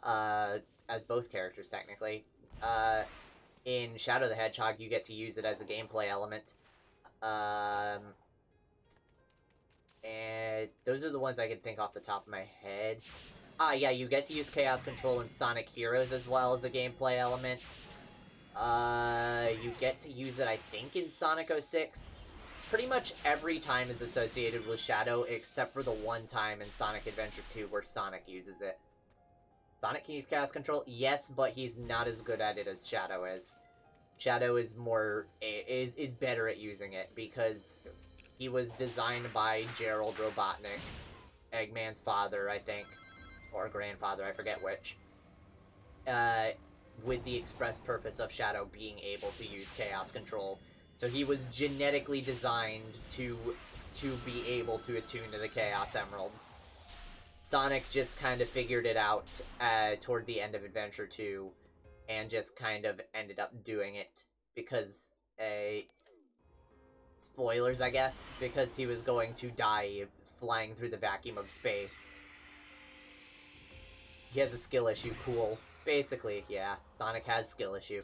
As both characters, technically. In Shadow the Hedgehog, you get to use it as a gameplay element. And those are the ones I can think off the top of my head. Yeah, you get to use Chaos Control in Sonic Heroes as well as a gameplay element. You get to use it, I think, in Sonic 06. Pretty much every time is associated with Shadow, except for the one time in Sonic Adventure 2 where Sonic uses it. Sonic can use Chaos Control? Yes, but he's not as good at it as Shadow is. Shadow is better at using it, because he was designed by Gerald Robotnik, Eggman's father, I think. Or grandfather, I forget which. With the express purpose of Shadow being able to use Chaos Control. So he was genetically designed to be able to attune to the Chaos Emeralds. Sonic just kind of figured it out toward the end of Adventure 2, and just kind of ended up doing it because, spoilers, I guess, because he was going to die flying through the vacuum of space. He has a skill issue, cool. Basically, yeah, Sonic has skill issue.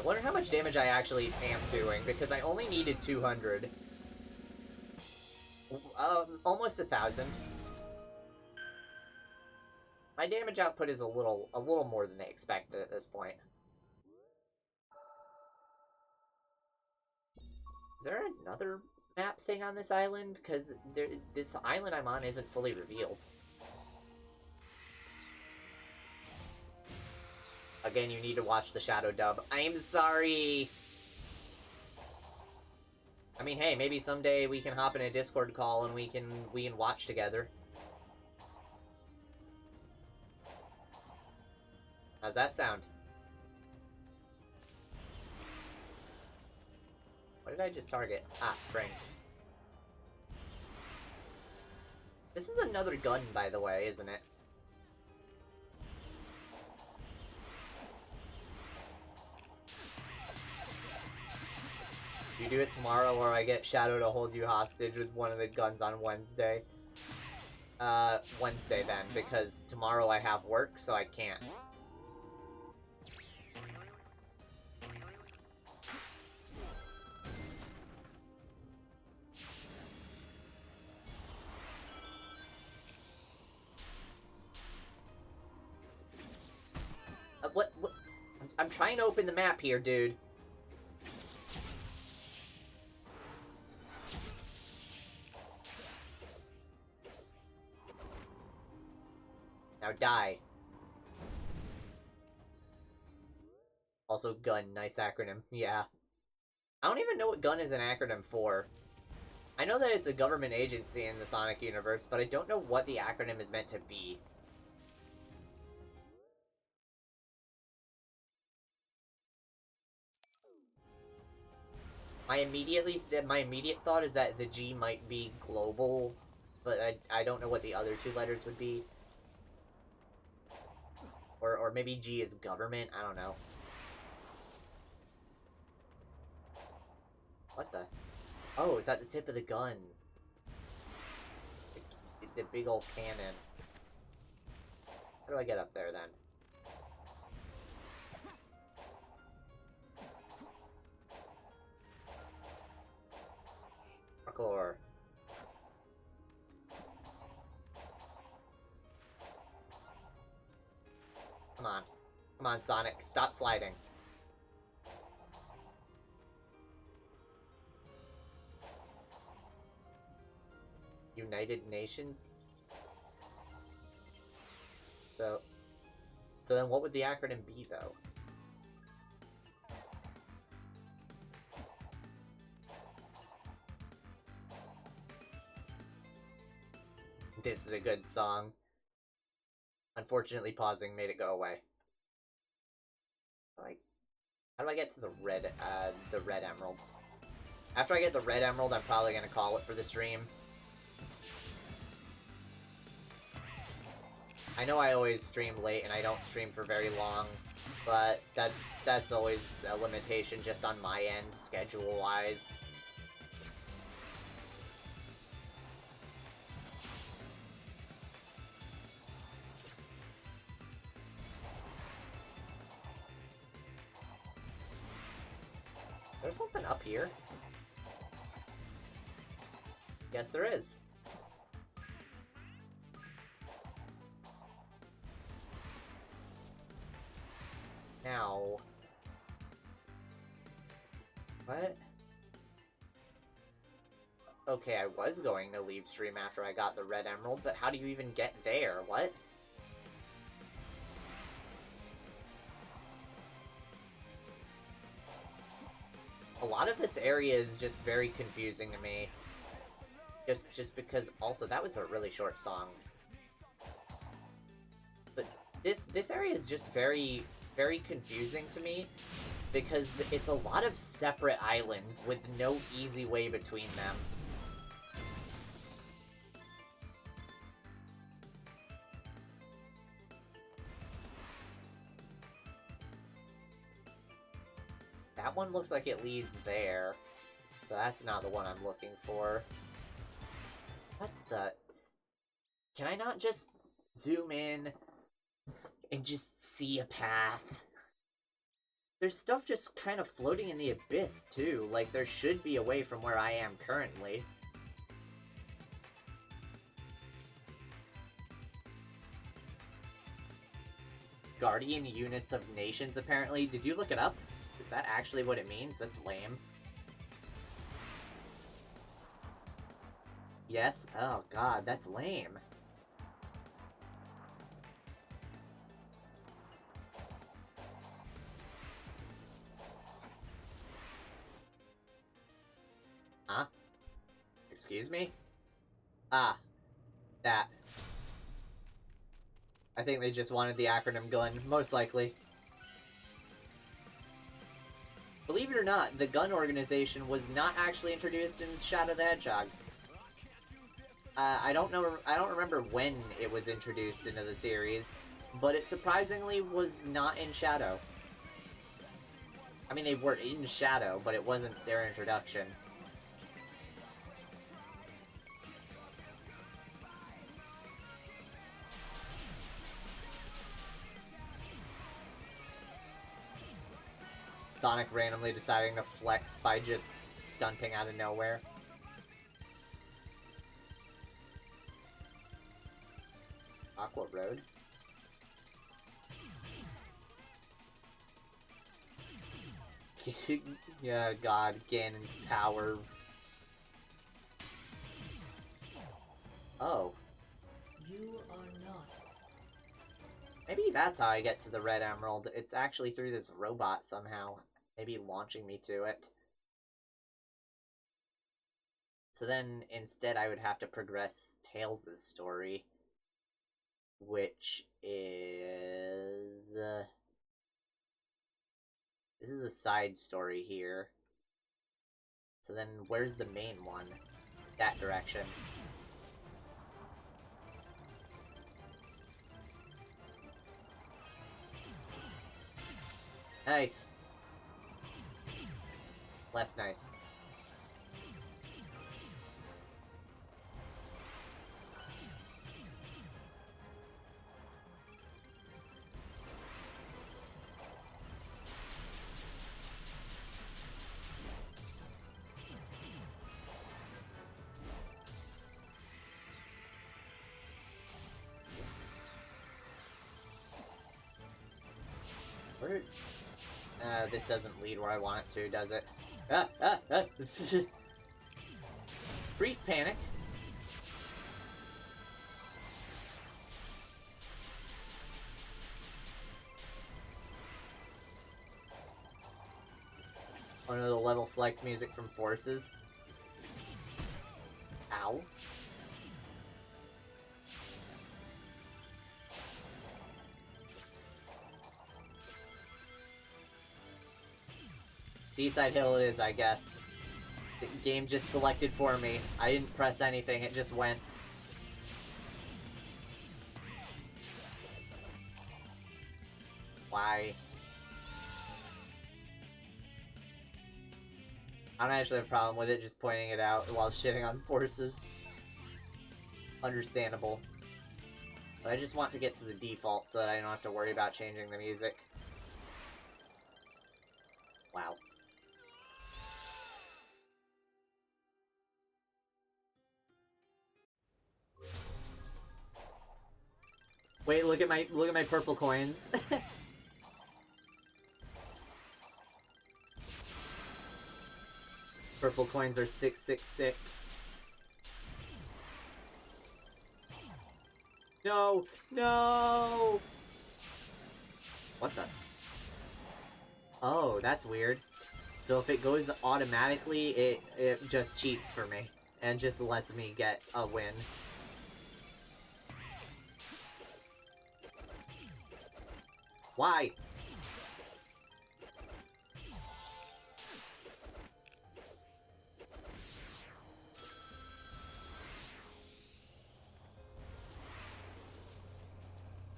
wonder how much damage I actually am doing, because I only needed 200. Almost 1,000. My damage output is a little more than they expected at this point. Is there another map thing on this island? Because this island I'm on isn't fully revealed. Again, you need to watch the shadow dub. I'm sorry! I mean, hey, maybe someday we can hop in a Discord call and we can watch together. How's that sound? What did I just target? Ah, strength. This is another gun, by the way, isn't it? You do it tomorrow, or I get Shadow to hold you hostage with one of the guns on Wednesday. Wednesday then, because tomorrow I have work, so I can't. What? I'm trying to open the map here, dude. Now die. Also, gun, nice acronym. Yeah. I don't even know what gun is an acronym for. I know that it's a government agency in the Sonic universe, but I don't know what the acronym is meant to be. My immediate thought is that the G might be global, but I don't know what the other two letters would be. Or maybe G is government, I don't know. What the? Oh, it's at the tip of the gun. The big old cannon. How do I get up there, then? Parkour. Come on. Come on, Sonic. Stop sliding. United Nations? So then what would the acronym be, though? This is a good song. Unfortunately, pausing made it go away. How do I get to the red emerald? After I get the red emerald, I'm probably gonna call it for the stream. I know I always stream late and I don't stream for very long, but that's always a limitation just on my end, schedule-wise. There's something up here. Yes, there is. Now... What? Okay, I was going to leave stream after I got the red emerald, but how do you even get there? What? A lot of this area is just very confusing to me. Just because, also, that was a really short song. But this area is just very, very confusing to me, because it's a lot of separate islands with no easy way between them. That one looks like it leads there, so that's not the one I'm looking for. What the? Can I not just zoom in and just see a path? There's stuff just kind of floating in the abyss, too. Like, there should be a way from where I am currently. Guardian units of nations, apparently. Did you look it up? Is that actually what it means? That's lame. Yes? Oh god, that's lame. Huh? Excuse me? Ah. That. I think they just wanted the acronym gun, most likely. Believe it or not, the gun organization was not actually introduced in Shadow the Hedgehog. I don't remember when it was introduced into the series, but it surprisingly was not in Shadow. I mean, they were in Shadow, but it wasn't their introduction. Sonic randomly deciding to flex by just stunting out of nowhere. Aqua Road? Yeah, god, Ganon's power. Oh. You are not. Maybe that's how I get to the Red Emerald. It's actually through this robot somehow. Maybe launching me to it. So then, instead, I would have to progress Tails' story. Which is... this is a side story here. So then, where's the main one? That direction. Nice. Less nice. Where... this doesn't lead where I want it to, does it? Brief panic. One of the level select music from Forces. Ow. Seaside Hill it is, I guess. The game just selected for me. I didn't press anything, it just went. Why? I don't actually have a problem with it, just pointing it out while shitting on Forces. Understandable. But I just want to get to the default so that I don't have to worry about changing the music. Wow. Wait, look at my purple coins. Purple coins are 666. No! No! What the? Oh, that's weird. So if it goes automatically, it just cheats for me. And just lets me get a win. Why?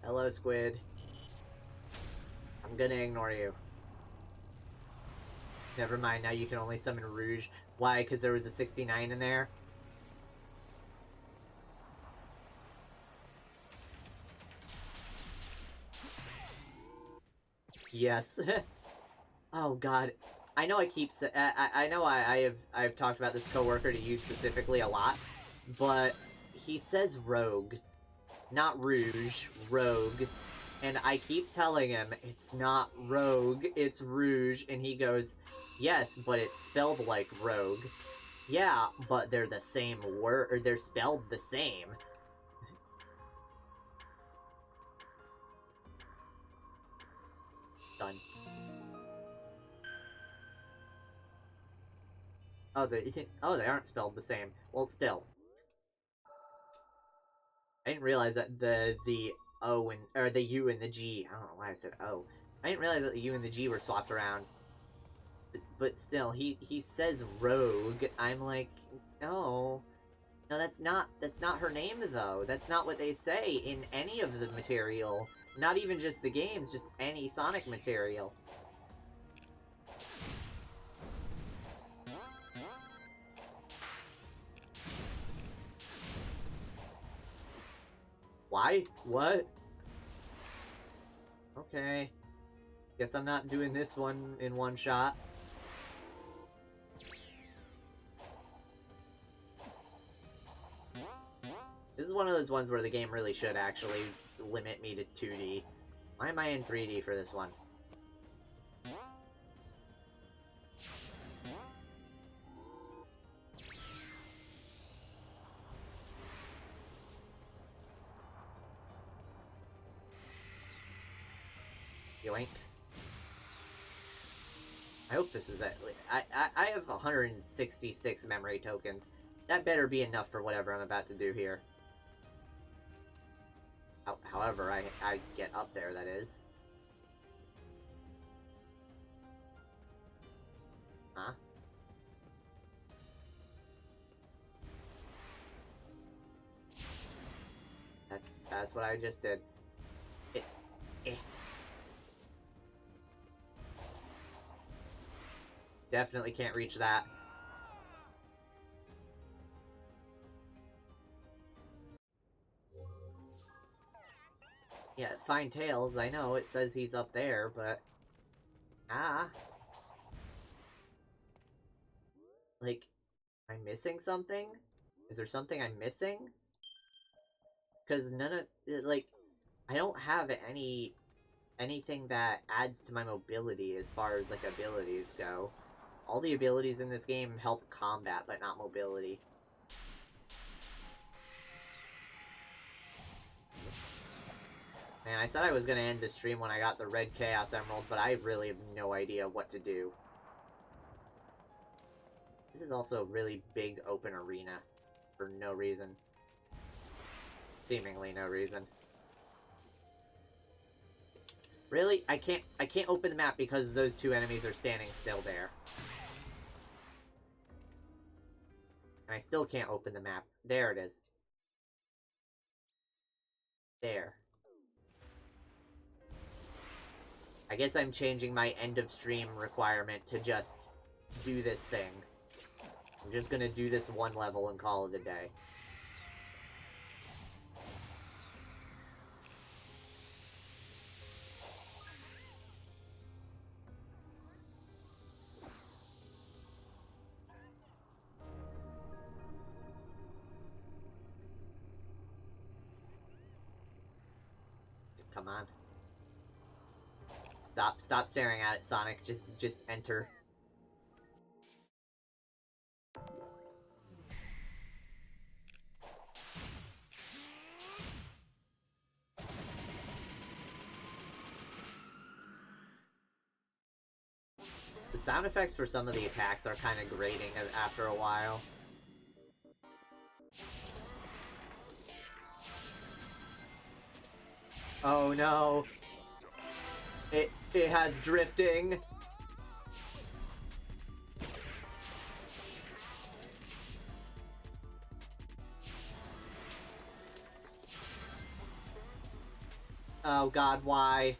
Hello, Squid. I'm gonna ignore you. Never mind, now you can only summon Rouge. Why? Because there was a 69 in there? Yes. Oh god. I know I keep I know I've talked about this coworker to you specifically a lot, but he says rogue, not rouge, rogue. And I keep telling him it's not rogue, it's rouge, and he goes, "Yes, but it's spelled like rogue." Yeah, but they're the same word, or they're spelled the same. Done. Oh, they aren't spelled the same. Well, still, I didn't realize that the O and or the U and the G. I don't know why I said O. I didn't realize that the U and the G were swapped around. But still, he says rogue. I'm like, no, no, that's not her name though. That's not what they say in any of the material. Not even just the games, just any Sonic material. Why? What? Okay. Guess I'm not doing this one in one shot. This is one of those ones where the game really should actually limit me to 2D. Why am I in 3D for this one? Yoink. I hope this is it. I have 166 memory tokens. That better be enough for whatever I'm about to do here. However, I get up there, that is. Huh? That's what I just did. Eh. Definitely can't reach that. Yeah, find Tails, I know, it says he's up there, but... Ah. Like, am I missing something? Is there something I'm missing? Because none of... Like, I don't have anything that adds to my mobility as far as, like, abilities go. All the abilities in this game help combat, but not mobility. Man, I said I was gonna end the stream when I got the red Chaos Emerald, but I really have no idea what to do. This is also a really big open arena. For no reason. Seemingly no reason. Really? I can't open the map because those two enemies are standing still there. And I still can't open the map. There it is. There. I guess I'm changing my end of stream requirement to just do this thing. I'm just gonna do this one level and call it a day. Come on. Stop staring at it, Sonic. Just enter. The sound effects for some of the attacks are kind of grating after a while. Oh no. It has drifting. Oh god, why?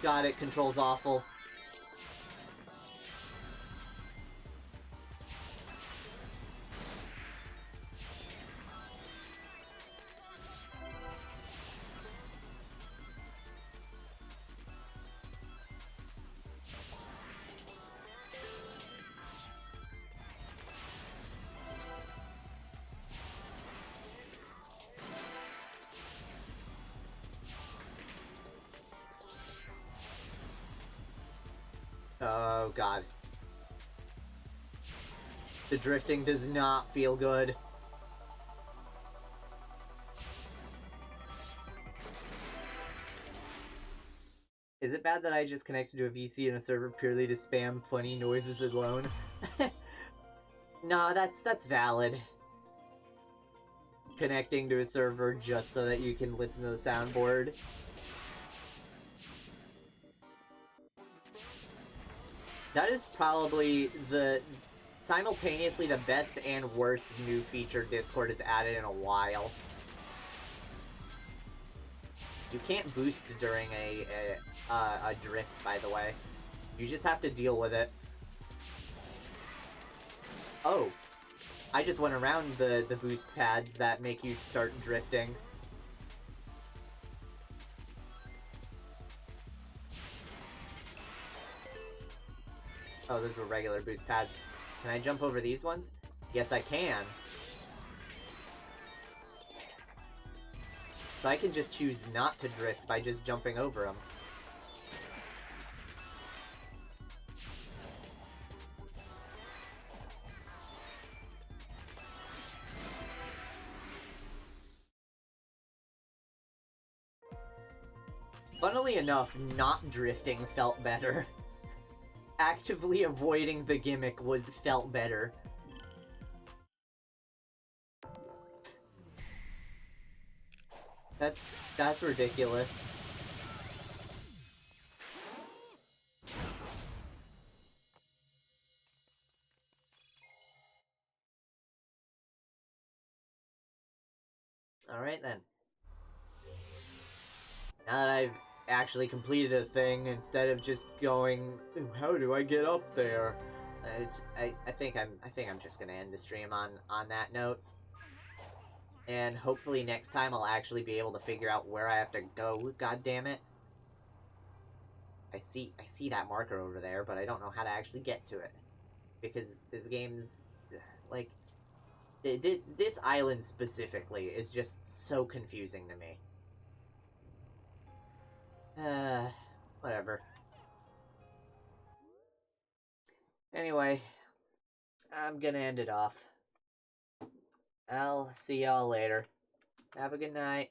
God, it controls awful. Oh god. The drifting does not feel good. Is it bad that I just connected to a VC in a server purely to spam funny noises alone? No, that's valid. Connecting to a server just so that you can listen to the soundboard. That is probably simultaneously the best and worst new feature Discord has added in a while. You can't boost during a drift, by the way. You just have to deal with it. Oh, I just went around the boost pads that make you start drifting. Oh, those were regular boost pads. Can I jump over these ones? Yes, I can. So I can just choose not to drift by just jumping over them. Funnily enough, not drifting felt better. Actively avoiding the gimmick felt better. That's ridiculous. Alright then. Now that I've actually completed a thing, instead of just going, how do I get up there? I think I'm just gonna end the stream on that note. And hopefully next time I'll actually be able to figure out where I have to go, god damn it. I see that marker over there, but I don't know how to actually get to it. Because this game's like this island specifically is just so confusing to me. Whatever. Anyway, I'm gonna end it off. I'll see y'all later. Have a good night.